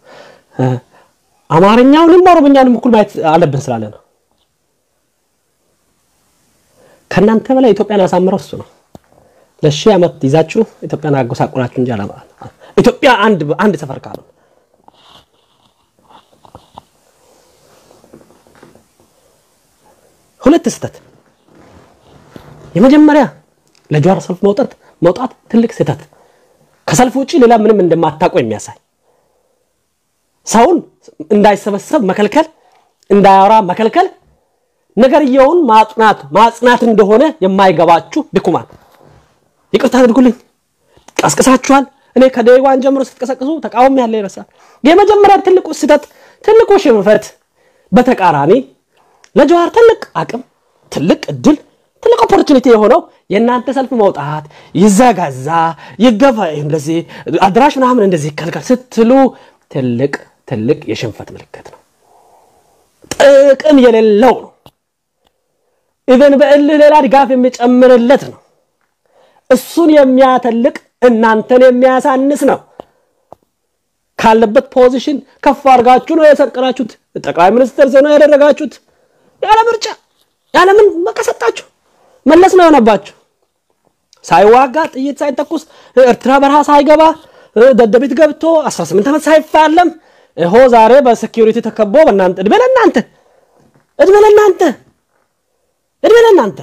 Speaker 1: አማርኛውንም ኦሮምኛውንም እኩል ማየት አለብን ስላለ ነው ከናንተ በላይ ኢትዮጵያን ያሳምረው እሱ ነው ለሺህ ዓመት ይዛችሁ ኢትዮጵያን አጎሳቁላችሁ እንጂ አላማ ኢትዮጵያ አንድ ሰፈር ካሉ ሁለት ስህተት የመጀመሪያ ለጀዋር ሰልፍ መውጣት ትልቅ ስህተት ከሰልፍ ውጪ ሌላ ምንም እንደማታውቁ የሚያሳይ ሰውን እንዳይሰበሰብ መከልከል እንዳያወራ መከልከል ነገርየውን ማጽናት እንደሆነ የማይገባችሁ ድኩማን ይቅርታ አድርጉልኝ ቀስቀሳችኋል እኔ ከደይዋን ጀምሮ ስትቀሰቅሱ ተቃውሞ ያለ ይረሳል የመጀመሪያ ትልቁ ስህተት ትልቁ ሽንፈት በተቃራኒ ለጀዋር ትልቅ አቅም ትልቅ እድል ትልቅ ኦፖርቹኒቲ የሆነው የናንተ ሰልፍ መውጣት ይዘጋዛ ይገፋ እንደዚህ አድራሽ ምናምን እንደዚህ ከልከል ስትሉ ትልቅ የሽንፈት ምልክት ነው ጥቅም የሌለው ነው ኢቨን በእልህ ሌላ ድጋፍ የሚጨምርለት ነው እሱን የሚያተልቅ እናንተን የሚያሳንስ ነው ካለበት ፖዚሽን ከፍ አድርጋችሁ ነው የሰቀላችሁት ጠቅላይ ሚኒስትር ዘኖ ያደረጋችሁት ያለ ምርጫ ያለ ምን መቀሰጣችሁ መለስ ነው የሆነባችሁ ሳይዋጋ ጥይት ሳይተኩስ ኤርትራ በረሃ ሳይገባ ደደቢት ገብቶ 18 ዓመት ሳይፋለም ሆ ዛሬ በሴኩሪቲ ተከቦ በእናንተ እድሜ ለእናንተ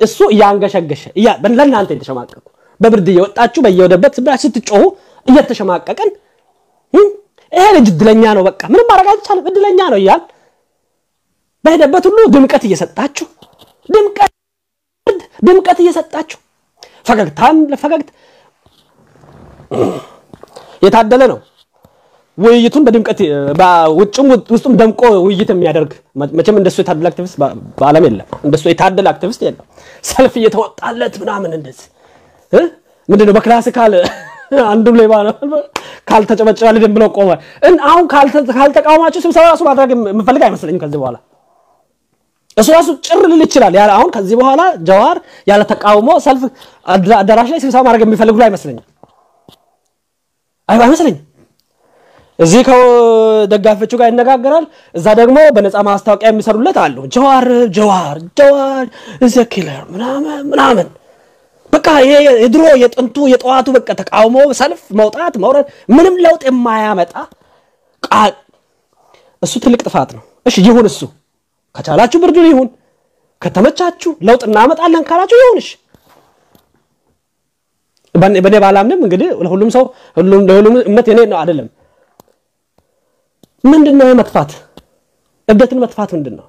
Speaker 1: እሱ ያንገሸገሸ ለእናንተ የተሸማቀቁ በብርድ እየወጣችሁ በየወደበት ስብራችሁ ስትጮሁ እየተሸማቀቀን ይሄ ልጅ እድለኛ ነው በቃ ምንም ማድረግ አይቻልም እድለኛ ነው ይላል በሄደበት ሁሉ ድምቀት እየሰጣችሁ ድምቀት እየሰጣችሁ ፈገግታን ለፈገግት የታደለ ነው ውይይቱን በድምቀት ውስጡም ደምቆ ውይይት የሚያደርግ መቼም እንደሱ የታደለ አክቲቪስት በዓለም የለም እንደሱ የታደለ አክቲቪስት የለም ሰልፍ እየተወጣለት ምናምን እንደዚህ ምንድነው በክላሲካል አንዱም ሌባ ነው ካልተጨበጨበ ለደም ብሎ ቆመ አሁን ካልተቃወማችሁ ስብሰባ ራሱ ማድረግ የምፈልግ አይመስለኝም ከዚህ በኋላ እሱ ጭር ሊል ይችላል ያ አሁን ከዚህ በኋላ ጀዋር ያለ ተቃውሞ ሰልፍ አዳራሽ ላይ ስብሰባ ማድረግ የሚፈልጉ አይመስለኝም አይመስለኝም እዚህ ከደጋፊዎቹ ጋር ይነጋገራል እዛ ደግሞ በነፃ ማስታወቂያ የሚሰሩለት አሉ ጀዋር is a killer ምናምን በቃ ይሄ የድሮ የጥንቱ የጧቱ በቃ ተቃውሞ ሰልፍ መውጣት መውረድ ምንም ለውጥ የማያመጣ እሱ ትልቅ ጥፋት ነው እሺ ይሁን እሱ ከቻላችሁ ብርዱን ይሁን ከተመቻችሁ ለውጥ እናመጣለን ካላችሁ ይሁንሽ በኔ ባላምንም እንግዲህ ለሁሉም ሰው ለሁሉም እምነት የኔ ነው አይደለም ምንድነው የመጥፋት እብደትን መጥፋት ምንድነው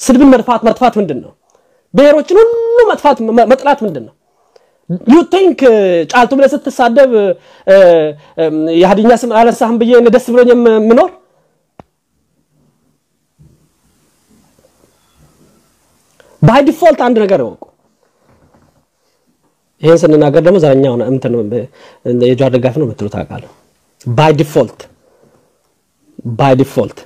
Speaker 1: ስድብን መጥፋት ምንድነው ብሔሮችን ሁሉ መጥፋት መጥላት ምንድነው you think ጫልቱ ብለህ ስትሳደብ የሀዲኛ ስም አላሳህም ብዬ ደስ ብሎኝ ምኖር by default አንድ ነገር ነው ይሄን ስንናገር ደግሞ ዘረኛው ነው እንትን የጃር ደጋፍ ነው የምትሉት አቃለ by default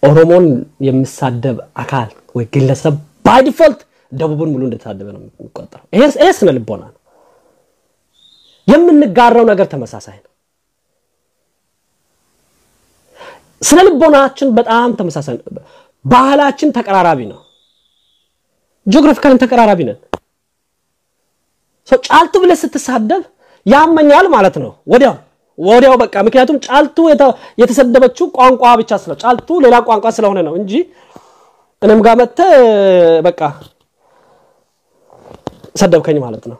Speaker 1: ኦሮሞን የሚሳደብ አካል ወይ ግለሰብ by default ደቡብን ሙሉ እንደተሳደበ ነው የሚቆጠረው ይሄስ ነው ልቦና ነው የምንጋራው ነገር ተመሳሳይ ነው ስለ ልቦናችን በጣም ተመሳሳይ ነው ባህላችን ተቀራራቢ ነው ጂኦግራፊካሊ ተቀራራቢ ነን ጫልቱ ብለህ ስትሳደብ ያመኛል ማለት ነው ወዲያው በቃ ምክንያቱም ጫልቱ የተሰደበችው ቋንቋ ብቻ ስለሆነ ጫልቱ ሌላ ቋንቋ ስለሆነ ነው እንጂ እኔም ጋር መተ በቃ ሰደብከኝ ማለት ነው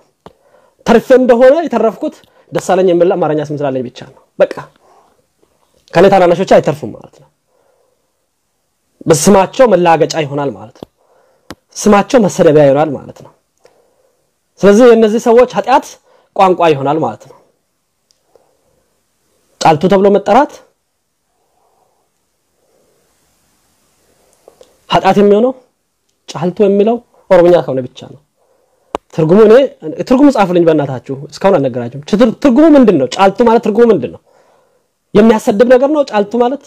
Speaker 1: ተርፌ እንደሆነ የተረፍኩት ደሳለኝ የምላ አማርኛ ስም ስላለኝ ብቻ ነው በቃ ከነታናናሾች አይተርፉም ማለት ነው በስማቸው መላገጫ ይሆናል ማለት ነው ስማቸው መሰደቢያ ይሆናል ማለት ነው ስለዚህ እነዚህ ሰዎች ኃጢያት ቋንቋ ይሆናል ማለት ነው ጫልቱ ተብሎ መጠራት ኃጢያት የሚሆነው ጫልቱ የሚለው ኦሮሞኛ ከሆነ ብቻ ነው ትርጉሙ ጻፉልኝ በእናታችሁ እስካሁን አልነገራችሁም ትርጉሙ ምንድነው ጫልቱ ማለት ትርጉሙ ምንድነው የሚያሰድብ ነገር ነው ጫልቱ ማለት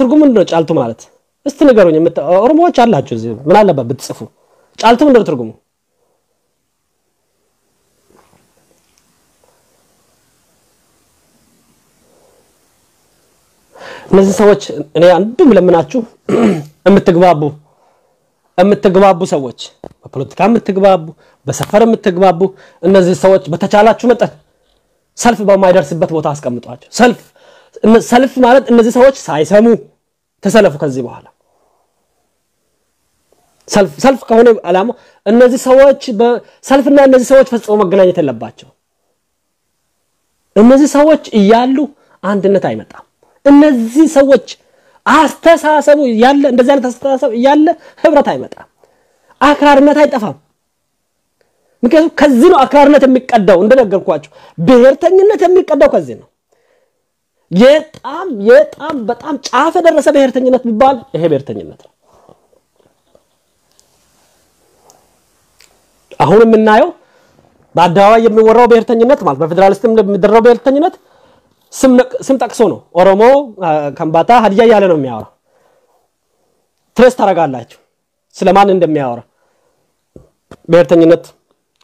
Speaker 1: ትርጉሙ ምንድነው ጫልቱ ማለት እስቲ ንገሩኝ ኦሮሞዎች አላችሁ እዚህ ምን አለበት ብትጽፉ ጫልቱ ምንድነው ትርጉሙ እነዚህ ሰዎች እኔ አንዱም ለምናችሁ የምትግባቡ ሰዎች በፖለቲካ የምትግባቡ በሰፈር የምትግባቡ እነዚህ ሰዎች በተቻላችሁ መጠን ሰልፍ በማይደርስበት ቦታ አስቀምጧቸው ሰልፍ ማለት እነዚህ ሰዎች ሳይሰሙ ተሰለፉ ከዚህ በኋላ ሰልፍ ከሆነ አላማ እነዚህ ሰዎች በሰልፍና እነዚህ ሰዎች ፈጽሞ መገናኘት የለባቸው እነዚህ ሰዎች ይያሉ አንድነት አይመጣም እነዚህ ሰዎች አስተሳሰቡ ያለ እንደዚህ አይነት አስተሳሰብ ያለ ህብረት አይመጣም አክራርነት አይጠፋም ምክንያቱም ከዚህ ነው አክራርነት የሚቀዳው እንደነገርኳችሁ ብሔርተኝነት የሚቀዳው ከዚህ ነው በጣም ጫፍ ደረሰ ብሔርተኝነት ቢባል ይሄ ብሔርተኝነት ነው አሁን የምናየው በአዳዋይ የሚወራው ብሔርተኝነት ማለት በፌደራሊዝም የሚደረገው ብሔርተኝነት ስም ጠቅሶ ነው ኦሮሞ ከምባታ ሀዲያ ያለ ነው የሚያወራ ትረስ ታረጋላችሁ ስለማን እንደሚያወራ ብሔርተኝነት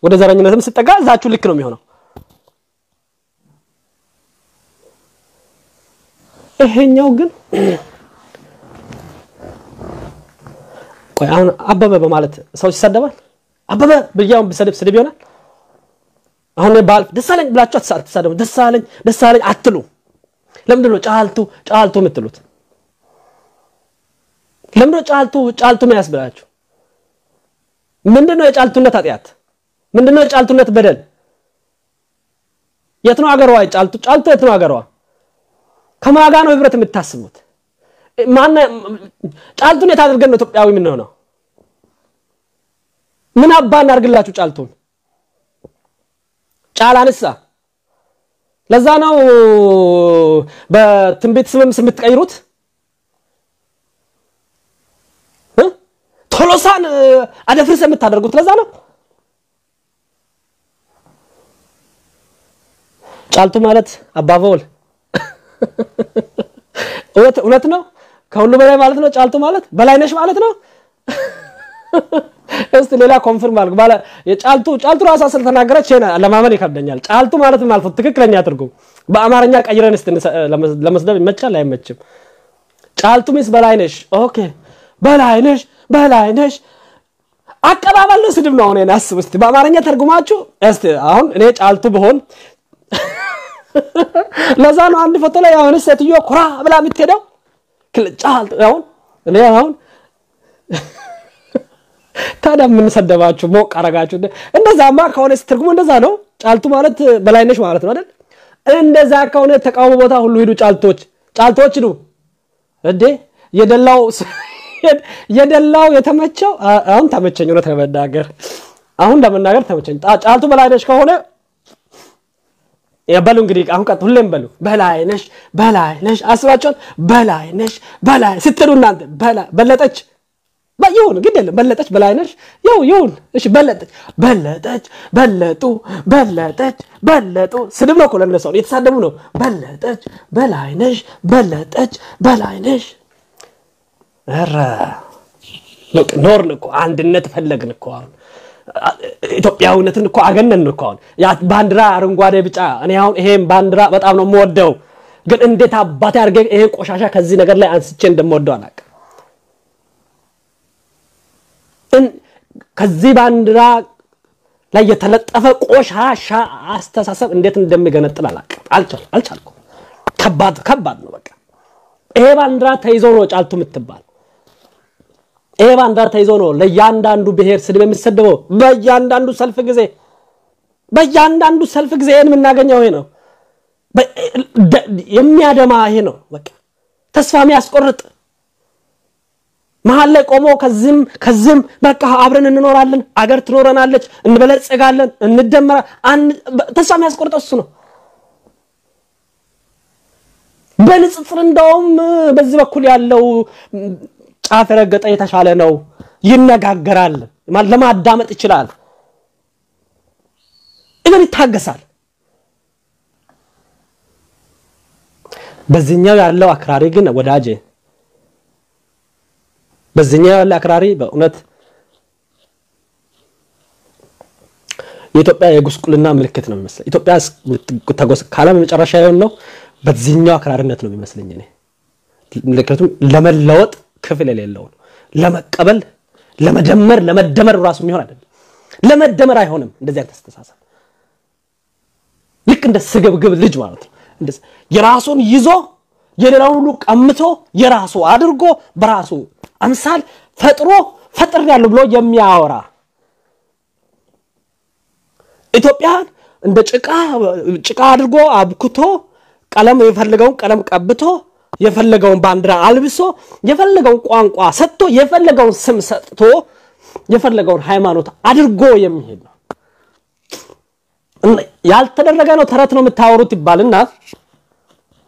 Speaker 1: ወደ ዘረኝነትም ሲጠጋ እዛችሁ ልክ ነው የሚሆነው ይሄኛው ግን ቆይ አሁን አበበ በማለት ሰው ሲሰደባል አበበ በያው በሰደብ ይሆናል አሁን ባልፍ ደሳለኝ ብላችሁ አትሳደቡ ደሳለኝ አትሉ ለምንድነው ጫልቱ የምትሉት ለምንድነው ጫልቱ የሚያስብላችሁ ምንድነው የጫልቱነት ኃጢያት ምንድነው የጫልቱነት በደል የት ነው አገሯ ጫልቱ የት ነው አገሯ ከማጋ ነው ህብረት የምታስቡት ማን ጫልቱን የታደርገን ነው ኢትዮጵያዊ ምን ነው ምን አባን አርግላችሁ ጫልቱን ጫላንሳ ለዛ ነው በትንቢት ስም የምትቀይሩት ቶሎሳን አደፍርስ የምታደርጉት ለዛ ነው ጫልቱ ማለት አባቮል እውነት ነው ከሁሉ በላይ ማለት ነው ጫልቱ ማለት በላይነሽ ማለት ነው እስቲ ሌላ ኮንፈርም አድርግ ባለ የጫልቱ ራሳ ስለተናገረች ለማመን ይከብደኛል ጫልቱ ማለት ማለት ትክክለኛ ትርጉም በአማርኛ ቀይረን እስቲ ለመስደብ ይመቻል አይመችም ጫልቱ ሚስ በላይነሽ ኦኬ በላይነሽ አቀባባል ነው ስድብ ነው እኔ አስብ እስቲ በአማርኛ ተርጉማችሁ እስቲ አሁን እኔ ጫልቱ በሆን ለዛ ነው አንድ ፎቶ ላይ አሁን ሴትዮ ኩራ ብላ የምትሄደው ጫልቱ አሁን ታዲያ ምን ሰደባችሁ ሞቅ አረጋችሁ እንደዛማ ከሆነ ትርጉሙ እንደዛ ነው ጫልቱ ማለት በላይነሽ ማለት ነው አይደል እንደዛ ከሆነ ተቃውሞ ቦታ ሁሉ ሄዱ ጫልቶች ነው እንዴ የደላው የተመቸው አሁን ተመቸኝ ነው ተመናገር አሁን ለመናገር ተመቸኝ ጫልቱ በላይነሽ ከሆነ ያበሉ እንግዲህ አሁን ቀጥ ሁሌም በላይነሽ አስባቸውን በላይ ስትሉ እናንተ በለጠች ባይሆን ግድ የለም በለጠች በላይነሽ ይሁን እሺ በለጠች በለጡ ስድብ ነው እኮ ለነሰው የተሳደቡ ነው በላይነሽ አረ ኖርን እኮ አንድነት ፈለግን እኮ አሁን ኢትዮጵያውነትን እኮ አገነን እኮ አሁን ያ ባንዲራ አረንጓዴ ቢጫ እኔ አሁን ይሄን ባንዲራ በጣም ነው የምወደው ግን እንዴት አባቴ አርገ ይሄ ቆሻሻ ከዚህ ነገር ላይ አንስቼ እንደምወደው አላቀ ከዚህ ባንዲራ ላይ የተለጠፈ ቆሻሻ አስተሳሰብ እንዴት እንደሚገነጥል አላቀ አልቻልኩም ከባድ ነው በቃ ይሄ ባንዲራ ተይዞ ነው ጫልቱ የምትባል ይሄ ባንዲራ ተይዞ ነው ለያንዳንዱ ብሔር ስድብ የሚሰደበው በያንዳንዱ ሰልፍ ጊዜ ምን እናገኘው ይሄ ነው የሚያደማ ይሄ ነው በቃ ተስፋ የሚያስቆርጥ መሐል ላይ ቆሞ ከዚህም በቃ አብረን እንኖራለን አገር ትኖረናለች እንበለጽጋለን እንደመራ ተስፋ የሚያስቆርጠው እሱ ነው በንጽጽር እንደውም በዚህ በኩል ያለው ጫፍ ረገጠ የተሻለ ነው ይነጋገራል ማለት ለማዳመጥ ይችላል እኔ ይታገሳል በዚህኛው ያለው አክራሪ ግን ወዳጄ በዚህኛው ያለው አክራሪ በእውነት የኢትዮጵያ የጉስቁልና ምልክት ነው የሚመስለው ኢትዮጵያ ተጎስ ካለም መጨረሻ ነው በዚህኛው አክራሪነት ነው የሚመስለኝ እኔ ምልክቱም ለመለወጥ ክፍል የሌለው ለመቀበል ለመደመር ራሱ የሚሆን አይደለም ለመደመር አይሆንም እንደዚህ አስተሳሰብ ልክ እንደ ስግብግብ ልጅ ማለት ነው እንደዚህ የራሱን ይዞ የሌላውን ሁሉ ቀምቶ የራሱ አድርጎ በራሱ አምሳል ፈጥር ያለው ብሎ የሚያወራ ኢትዮጵያን እንደ ጭቃ አድርጎ አብኩቶ ቀለም የፈለገውን ቀለም ቀብቶ የፈለገውን ባንዲራ አልብሶ የፈለገውን ቋንቋ ሰጥቶ የፈለገውን ስም ሰጥቶ የፈለገውን ሃይማኖት አድርጎ የሚሄድ ነው ያልተደረገ ነው ተረት ነው የምታወሩት ይባልና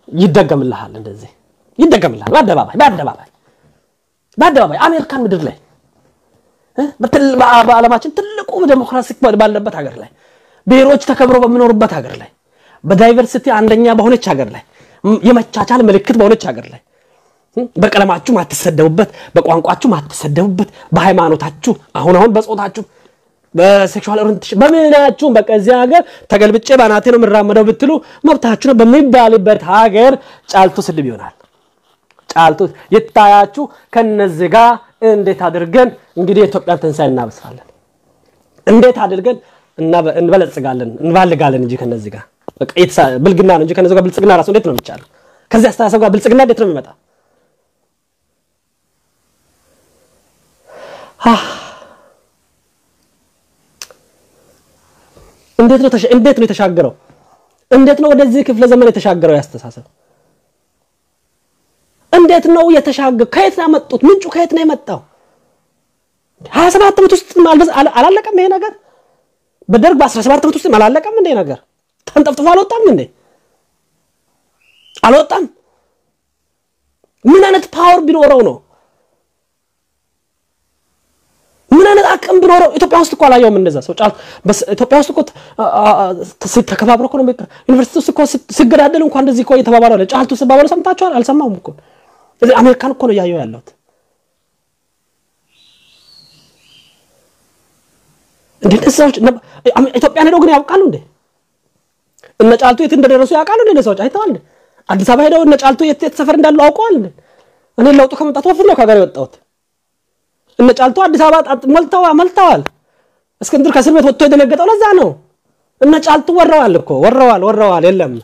Speaker 1: ይደገምልሃል እንደዚህ ይደገምልሃል በአደባባይ አሜሪካን ምድር ላይ በዓለማችን ትልቁ ዲሞክራሲ ባለበት ሀገር ላይ ብሔሮች ተከብረው በሚኖሩበት ሀገር ላይ በዳይቨርሲቲ አንደኛ በሆነች ሀገር ላይ የመቻቻል ምልክት በሆነች ሀገር ላይ በቀለማችሁ ማትሰደቡበት በቋንቋችሁ ማትሰደቡበት በሃይማኖታችሁ አሁን በጾታችሁ በሴክሹዋል ኦሪየንቴሽን በመናችሁ በቀዚያ ሀገር ተገልብጬ ባናቴ ነው ምራመደው ብትሉ መብታችሁ ነው በሚባልበት ሀገር ጫልቱ ስድብ ይሆናል ጫልቱ ይታያችሁ ከነዚህ ጋር እንዴት አድርገን እንግዲህ ኢትዮጵያ ተንሳይ እናበስራለን እንዴት አድርገን እንበለጽጋለን እንባልጋለን እንጂ ከነዚህ ጋር በቃ ብልግና ነው እንጂ ከነዚህ ጋር ብልጽግና ራሱ እንዴት ነው የሚቻለው ከዚህ አስተሳሰብ ጋር ብልጽግና እንዴት ነው የሚመጣ እንዴት ነው የተሻገረው እንዴት ነው ወደዚህ ክፍለ ዘመን የተሻገረው ያስተሳሰብ እንዴት ነው የተሻገረው ከየት ነው ያመጡት ምንጩ ከየት ነው የመጣው 27 ዓመት ውስጥ ማልበስ አላለቀም ይሄ ነገር በደርግ በ17 ዓመት ውስጥ አላለቀም እንዴ ነገር ተንጠፍጥፎ አልወጣም እንዴ አልወጣም ምን አይነት ፓወር ቢኖረው ነው ምን አይነት አቅም ቢኖረው ኢትዮጵያ ውስጥ እኮ አላየውም እንደዛ ሰው ጫል ኢትዮጵያ ውስጥ እኮ ተከባብሮ እኮ ነው ዩኒቨርሲቲ ውስጥ እኮ ሲገዳደል እንኳን እንደዚህ እኮ እየተባባሉ አለ ጫልቱ ሲባባሉ ሰምታችኋል አልሰማሁም እኮ እዚህ አሜሪካን እኮ ነው ያየው ያለው እንደዚህ ሰዎች ኢትዮጵያ ሄደው ግን ያውቃሉ እንዴ እነ ጫልቱ የት እንደደረሱ ያውቃሉ እንዴ ሰዎች አይተዋል አዲስ አበባ ሄደው እነ ጫልቱ የት ሰፈር እንዳለው አውቀዋል እኔ ለውጡ ከመጣቱ በፊት ነው ከሀገር የወጣሁት እነ ጫልቱ አዲስ አበባ መልተዋል እስክንድር ከእስር ቤት ወጥቶ የደነገጠው ለዛ ነው እነ ጫልቱ ወረዋል የለም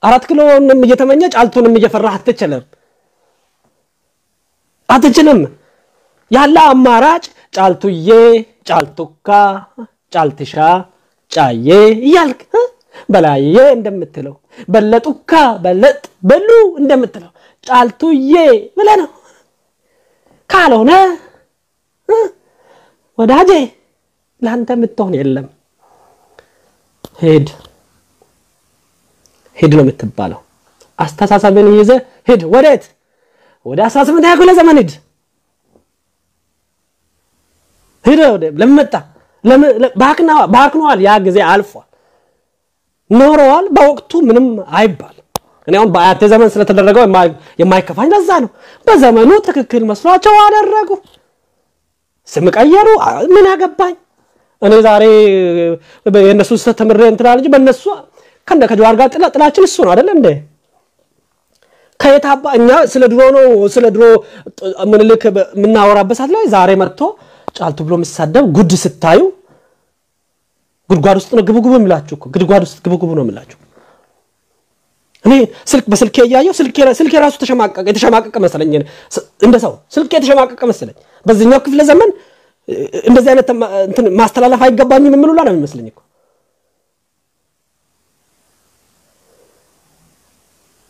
Speaker 1: 4 ኪሎንም እየተመኘ ጫልቱንም እየፈራህ አትችልም ያለ አማራጭ ጫልቱዬ ጫልቱካ ጫልትሻ ጫዬ ይያልክ በላዬ እንደምትለው በለጡካ በለጥ በሉ እንደምትለው ጫልቱዬ ብለህ ነው ካልሆነ ወዳጄ ላንተ ምትሆን የለም ሄድ ነው የምትባለው አስተሳሰብን ይዘ ሄድ ወዴት ወደ 18 ያኩለ ዘመን ሄድ ለመጣ ባክናዋል ያ ጊዜ አልፏል ኖሯል በወቅቱ ምንም አይባል እኔ አሁን በአያቴ ዘመን ስለተደረገው የማይከፋኝ ለዛ ነው በዘመኑ ትክክል መስሏቸው አደረጉ ስም ቀየሩ ምን ያገባኝ እኔ ዛሬ የነሱ ተምሬ እንትና ልጅ በነሱ ከጀዋር ጋር ጥላችን እሱ ነው አይደል እንዴ ከየታባ እኛ ስለ ድሮ ምንልክ ምናወራበሳት ላይ ዛሬ መጥቶ ጫልቱ ብሎ መስሳደብ ጉድ ስታዩ ጉድጓድ ውስጥ ነው ግብግቡ የሚላችሁ እኮ ጉድጓድ ውስጥ ግብግቡ ነው የሚላችሁ እኔ በስልኬ ያያየው ስልኬ ራሱ የተሸማቀቀ መሰለኝ እንደሰው ስልኬ የተሸማቀቀ መሰለኝ በዚህኛው ክፍለ ዘመን እንደዚህ አይነት እንትን ማስተላለፍ አይገባኝም ምንሉላ ነው የሚመስለኝ እኮ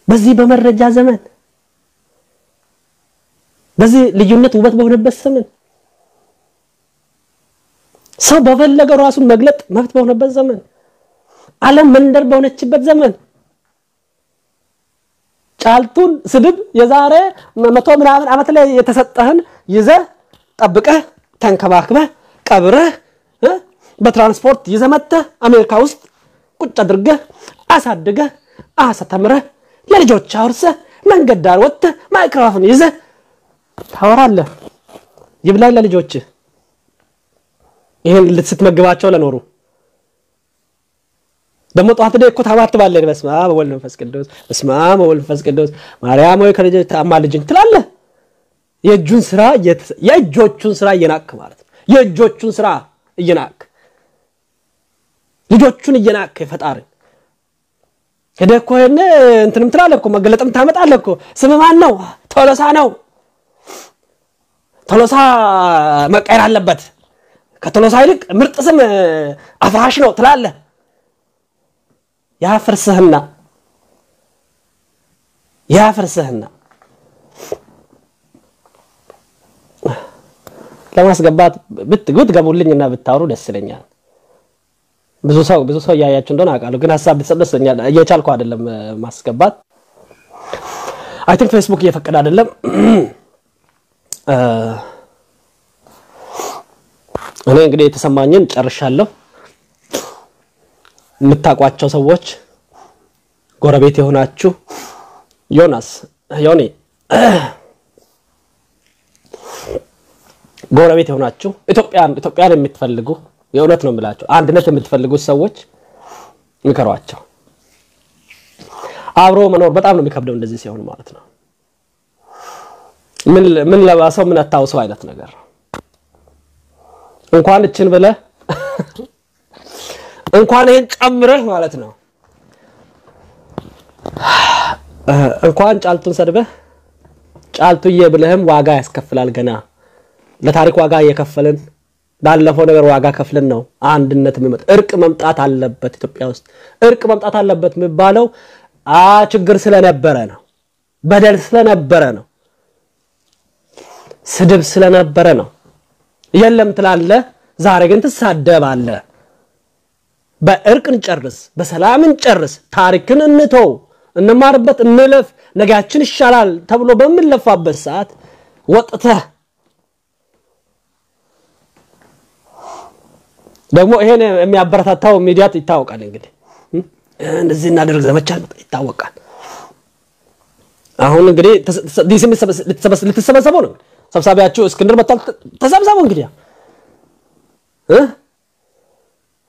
Speaker 1: በዚህ በመረጃ ዘመን በዚህ ልዩነት ውበት በሆነበት ዘመን ሰው በፈለገው ራሱን መግለጥ መብት በሆነበት ዘመን ዓለም መንደር በሆነችበት ዘመን ጫልቱን ስድብ የዛሬ 100 ምናምን አመት ላይ የተሰጠህን ይዘህ ጠብቀህ ተንከባክበህ ቀብረህ በትራንስፖርት ይዘመተህ አሜሪካ ውስጥ ቁጭ አድርገህ አሳድገህ አስተምረህ ለልጆች አውርሰህ መንገድ ዳር ወጥተህ ማይክሮፎን ይዘህ ታወራለህ ይብላኝ ለልጆች ይሄን ልትመግባቸው ለኖሩ ደሞ ጧት ደኮ ታባት ባለ በስመ አብ ወወልድ ወመንፈስ ቅዱስ በስመ አብ ወወልድ ወመንፈስ ቅዱስ ማርያም ወይ ከልጅ ታማልጅን ትላለህ የእጆቹን ስራ እየናክ ማለት ነው የእጆቹን ስራ እየናክ ልጆቹን እየናክ ፈጣሪ ከደኮነ እንትንም ትላለህ መገለጥም ታመጣለህ ስም ማን ነው ቶሎሳ ነው ቶሎሳ መቀየር አለበት ከቶሎሳ ይልቅ ምርጥ ስም አፍራሽ ነው ትላለህ ያፈርስህና ለማስገባት ብትገቡልኝና ብታወሩ ደስ ይለኛል ብዙ ሰው ያያችሁ እንደሆነ አቃለሁ ግን ሐሳብ ብትሰደሰኛል እየቻልኩ አይደለም ማስገባት አይ ቲንክ ፌስቡክ እየፈቀደ አይደለም እኔ እንግዲህ የተሰማኝን ጨርሻለሁ ምታቋቸው ሰዎች ጎረቤት የሆናችሁ ዮኒ ጎረቤት የሆናችሁ ኢትዮጵያን የምትፈልጉ የእውነት ነው የምላችሁ አንድነት የምትፈልጉ ሰዎች ምከሯቸው አብሮ መኖር በጣም ነው የሚከብደው እንደዚህ ሲሆን ማለት ነው ምን ለባሰው ምን አታውሰው አይነት ነገር እንኳን እችን በለ እንኳን ይሄን ጨምረህ ማለት ነው እንኳን ጫልቱን ሰድበህ ጫልቱዬ ብለህም ዋጋ ያስከፍላል ገና ለታሪክ ዋጋ እየከፈልን ባለፈው ነገር ዋጋ ከፍለን ነው አንድነት እርቅ መምጣት አለበት ኢትዮጵያ ውስጥ እርቅ መምጣት አለበት የሚባለው ችግር ስለነበረ ነው በደል ስለነበረ ነው ስድብ ስለነበረ ነው የለም ትላለህ ዛሬ ግን ትሳደባለህ በእርቅ እንጨርስ በሰላም እንጨርስ ታሪክን እንተው እንማርበት እንለፍ ነገያችን ይሻላል ተብሎ በመለፋበት ሰዓት ወጥተህ ደግሞ ይሄን የሚያበረታታው ሚዲያ ይታወቃል እንግዲህ እንደዚህ እናደርግ ዘመቻ ይታወቃል አሁን እንግዲህ ልትሰበሰበው ነው ሰብሳቢያችሁ እስክንድር መጣል ተሰብሰበው እንግዲህ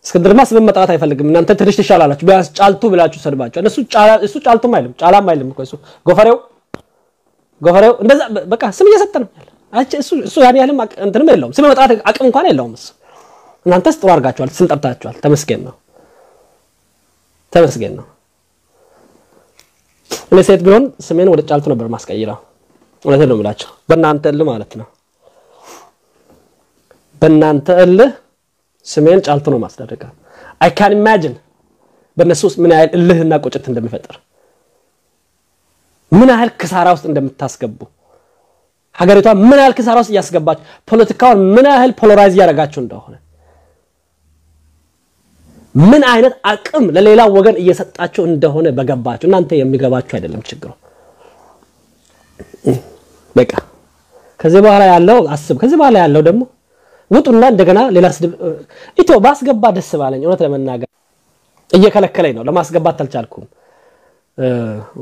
Speaker 1: እስክንድርማ ስም መጣት አይፈልግም እናንተ ትንሽ ትሻላላችሁ ቢያንስ ጫልቱ ብላችሁ ሰድባችሁ እሱ ጫልቱም አይልም ጫላም አይልም እኮ እሱ ጎፈሬው እንደዛ በቃ ስም እየሰጠ ነው እሱ ያን ያህልም እንትንም የለውም ስም መጣት አቅም እንኳን የለውም እሱ እናንተስ ጥሩ አርጋችኋል ስም ጠርታችኋል ተመስገን ነው እኔ ሴት ቢሆን ስሜን ወደ ጫልቱ ነበር ማስቀይራው ወለተ ነው ብላችሁ በእናንተ እልህ ማለት ነው በእናንተ እልህ ስሜን ጫልቱ ነው ማስደረጋ I can imagine በነሱስ ምን ያህል እልህና ቁጭት እንደሚፈጠር ምን ያህል ክሳራ ውስጥ እንደምታስገቡ ሀገሪቷ ምን ያህል ኪሳራ ውስጥ ያስገባችሁ ፖለቲካውን ምን ያህል ፖላራይዝ ያደርጋችሁ እንደሆነ ምን አይነት አቅም ለሌላ ወገን እየሰጣችሁ እንደሆነ በገባችሁ እናንተ የሚገባችሁ አይደለም ችግሩ በቃ ከዚህ በኋላ ያለው አስብ ከዚህ በኋላ ያለው ደግሞ ውጡና እንደገና ሌላ ስድብ ኢትዮ ባስገባ ደስ ባለኝ እውነት ለመናገር እየከለከለኝ ነው ለማስገባት አልቻልኩም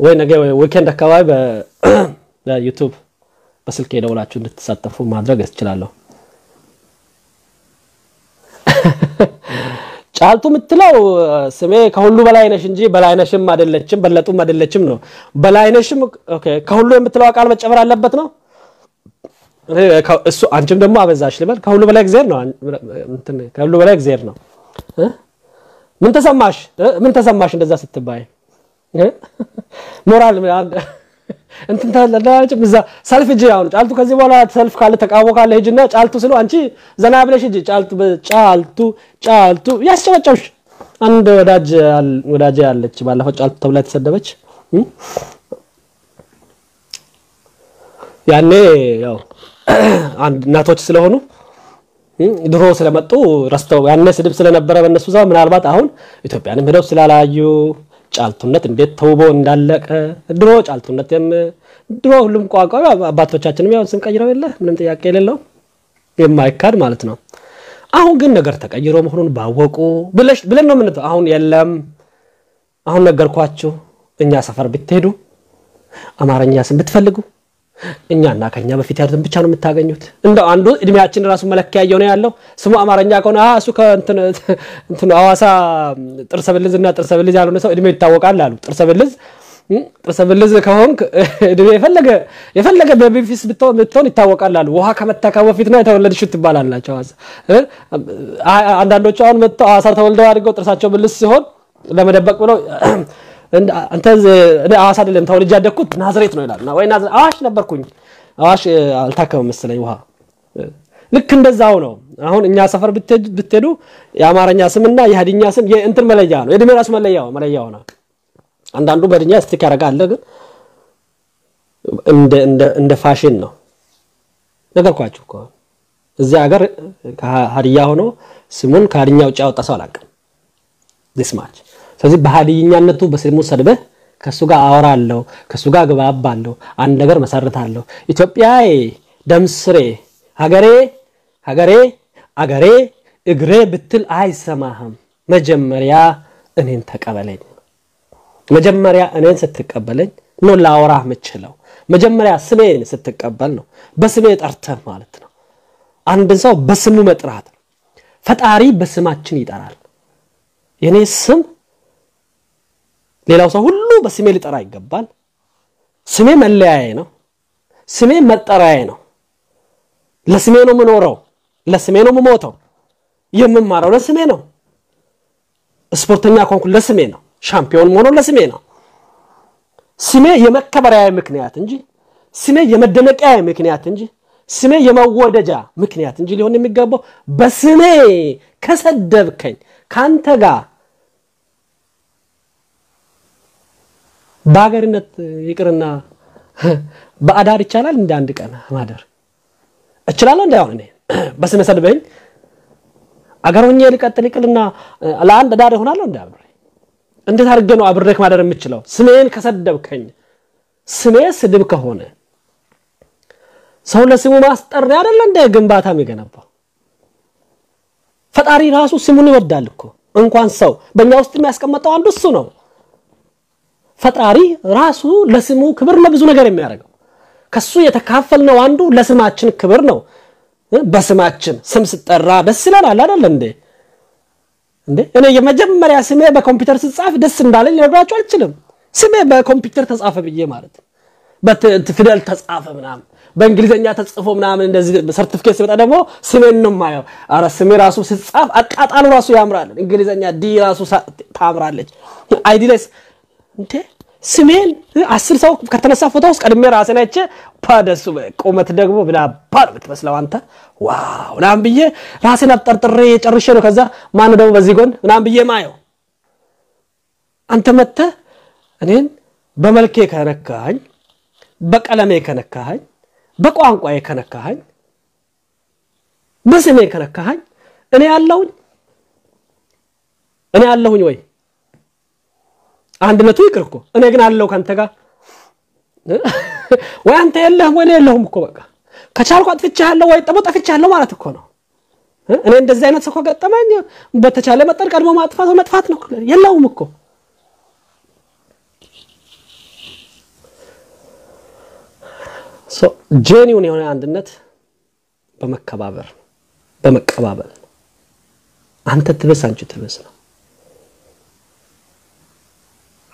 Speaker 1: ወይ ነገ ዊኬንድ አካባቢ በዩቲዩብ በስልክ ደውላችሁ እንድትሳተፉ ማድረግ ያስችላል ጫልቱ ምትለው ስሜ ከሁሉ በላይ ነሽ እንጂ በላይነሽም አይደለችም በለጡም አይደለችም ነው በላይነሽም ኦኬ ከሁሉ የምትለው ቃል መጨመር አለበት ነው እሱ አንቺም ደግሞ አበዛሽ ልበል ከሁሉ በላይ እግዚአብሔር ነው እንትን ከሁሉ በላይ እግዚአብሔር ነው ምን ተሰማሽ እንደዛ ስትባይ ሞራል እንትን ታላላችሁ ምዛ ሰልፍ እጂ አሁን ጫልቱ ከዚህ በኋላ ሰልፍ ካለ ተቃውሞ ካለ ሄጅና ጫልቱ ስለ አንቺ ዘና ብለሽ እጂ ጫልቱ ያስጨበጨብሽ አንድ ወዳጅ ያለች ባለፈው ጫልቱ ተብላ ተሰደበች ያኔ ያው አንድ እናቶች ስለሆኑ ድሮ ስለመጡ ረስተው ያኔ ስድብ ስለነበረ በእነሱ ዛው ምናልባት አሁን ኢትዮጵያንም ሄደው ስላላዩ ጫልቱነት እንዴት ተውቦ እንዳለቀ ድሮ ጫልቱነትም ድሮ ሁሉም ቋንቋ አባቶቻችንም ያው ስንቀይረው የለ ምንም ጥያቄ የሌለው የማይካድ ማለት ነው አሁን ግን ነገር ተቀይሮ መሆኑን ባወቁ ብለን ነው ምን አሁን የለም አሁን ነገርኳችሁ እኛ ሰፈር ብትሄዱ አማርኛ ስም ብትፈልጉ እኛና ከኛ በፊት ያሉትን ብቻ ነው የምታገኙት እንደው አንዱ እድሜያችን ራሱ መለኪያየው ነው ያለው ስሙ አማርኛ ከሆነ እሱ ከእንትን አዋሳ ጥርሰብልዝና ጥርሰብልዝ ያለው ነው እድሜ ይታወቃል አሉ ጥርሰብልዝ ከሆንክ እድሜ የፈለገ በቢፊስ ብትሆን ይታወቃል አሉ ውሃ ከመታከው በፊት ነው የተወለድሽው ትባላላችሁ አዋሳ አንዳንዶቹ አሁን መጥተው አዋሳ ተወልደው አድርገው ጥርሳቸው ብልስ ሲሆን ለመደበቅ ብለው አንተ እኔ አዋሳ አይደለም ተወልጄ ያደኩት ናዝሬት ነው ይላልና ወይ ናዝሬት አዋሽ ነበርኩኝ አዋሽ አልታከመም መሰለኝ ውሃ ልክ እንደዛው ነው አሁን እኛ ሰፈር ብትሄዱ የአማርኛ ስምና የሀዲኛ ስም የእንትን መለያ ነው የድሜ ራስ መለያው ነው አንዳንዱ በድኛ ስቲክ ያረጋል ግን እንደ ፋሽን ነው ነገርኳችሁ እኮ እዚህ ሀገር ሀዲያ ሆኖ ስሙን ከሀዲኛ ውጭ ያወጣ ሰው አላቀም this much ስለዚህ በሀዲኛነቱ በስሙ ሰድበህ ከሱ ጋር አወራለሁ ከሱ ጋር ግባባለሁ አንድ ነገር መሰረታለሁ ኢትዮጵያዬ ደምስሬ ሀገሬ እግሬ ብትል አይሰማህም መጀመሪያ እኔን ተቀበለኝ መጀመሪያ እኔን ስትቀበለኝ ነው ላወራህ መችለው መጀመሪያ ስሜን ስትቀበል ነው በስሜ ጠርተህ ማለት ነው አንድ ሰው በስሙ መጥራት ፈጣሪ በስማችን ይጠራል የኔ ስም ሌላው ሰው ሁሉ በስሜ ሊጠራ ይገባል ስሜ መለያዬ ነው ስሜ መጠራዬ ነው ለስሜ ነው ምኖረው ለስሜ ነው ምሞተው የምማረው ለስሜ ነው ስፖርተኛ ኮንኩ ለስሜ ነው ሻምፒዮን ሆኖ ለስሜ ነው ስሜ የመከበሪያ ምክንያት እንጂ ስሜ የመደነቂያ ምክንያት እንጂ ስሜ የመወደጃ ምክንያት እንጂ ሊሆን የሚገባው በስሜ ከሰደብከኝ ካንተ ጋር ባገርነት ይቅርና በአዳር ይቻላል እንደ አንድ ቀን ማደር እችላለሁ እንዳው እኔ በስመ ሰድበኝ አገሮኛ ልቀጥል ይቅልና ለአንድ ዳር ሆናለሁ እንዳብሬ እንዴት አድርጌ ነው አብሬክ ማደር የምችለው ስሜን ከሰደብከኝ ስሜ ስድብ ከሆነ ሰው ለስሙ ማስጠሪያ አይደለ እንደ ግንባታ የሚገነባው ፈጣሪ ራሱ ስሙን ይወዳል እኮ እንኳን ሰው በእኛ ውስጥ የሚያስቀምጠው አንዱ እሱ ነው ፈጣሪ ራሱ ለስሙ ክብር ለብዙ ነገር የሚያደርገው ከሱ የተካፈልነው አንዱ ለስማችን ክብር ነው በስማችን ስም ስጠራ ደስ ይላል አይደል እንዴ እኔ የመጀመሪያ ስሜ በኮምፒውተር ሲጻፍ ደስ እንዳለኝ ልነግራችሁ አልችልም ስሜ በኮምፒውተር ተጻፈ ብዬ ማለት በፊደል ተጻፈ ምናምን በእንግሊዘኛ ተጽፎ ምናምን እንደዚህ ሰርቲፊኬት ሲመጣ ደግሞ ስሜን ነው ማየው አረ ስሜ ራሱ ሲጻፍ አቃጣሉ ራሱ ያምራል እንግሊዘኛ ዲ ራሱ ታምራለች አይዲለስ እንዴ ስሜን 10 ሰው ከተነሳ ፎቶ ውስጥ ቀድሜ ራሴን አይቼ ፓደሱ ቆመት ደግሞ ብላ ባር ብትመስለው አንተ ዋው ናም ብዬ ራሴን አጣርጥሬ ጨርሼ ነው ከዛ ማን ደግሞ በዚህ ጎን ናም ብዬ ማየው አንተ መተ እኔን በመልኬ ከነካኝ በቀለሜ ከነካኝ በቋንቋዬ ከነካኸኝ በስሜ ከነካኸኝ እኔ ያለሁኝ ወይ አንድነቱ ይቅርኮ እኔ ግን አለው ካንተ ጋር ወይ አንተ የለህም ወይ የለህም እኮ በቃ ከቻልኩ አጥፍቻለሁ ወይ ጠፍቻለሁ ማለት እኮ ነው እኔ እንደዚህ አይነት ሰው ከገጠመኝ በተቻለ መጠን ቀድሞ መጥፋት ነው የለውም እኮ genuine የሆነ አንድነት በመቀባበል አንተ ትበስ አንቺ ትበስ ነው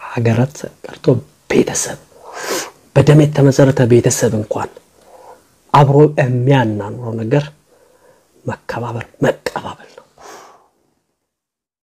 Speaker 1: ሀገራት ቀርቶ ቤተሰብ በደም የተመሰረተ ቤተሰብ እንኳን አብሮ የሚያናኑረው ነገር መቀባበል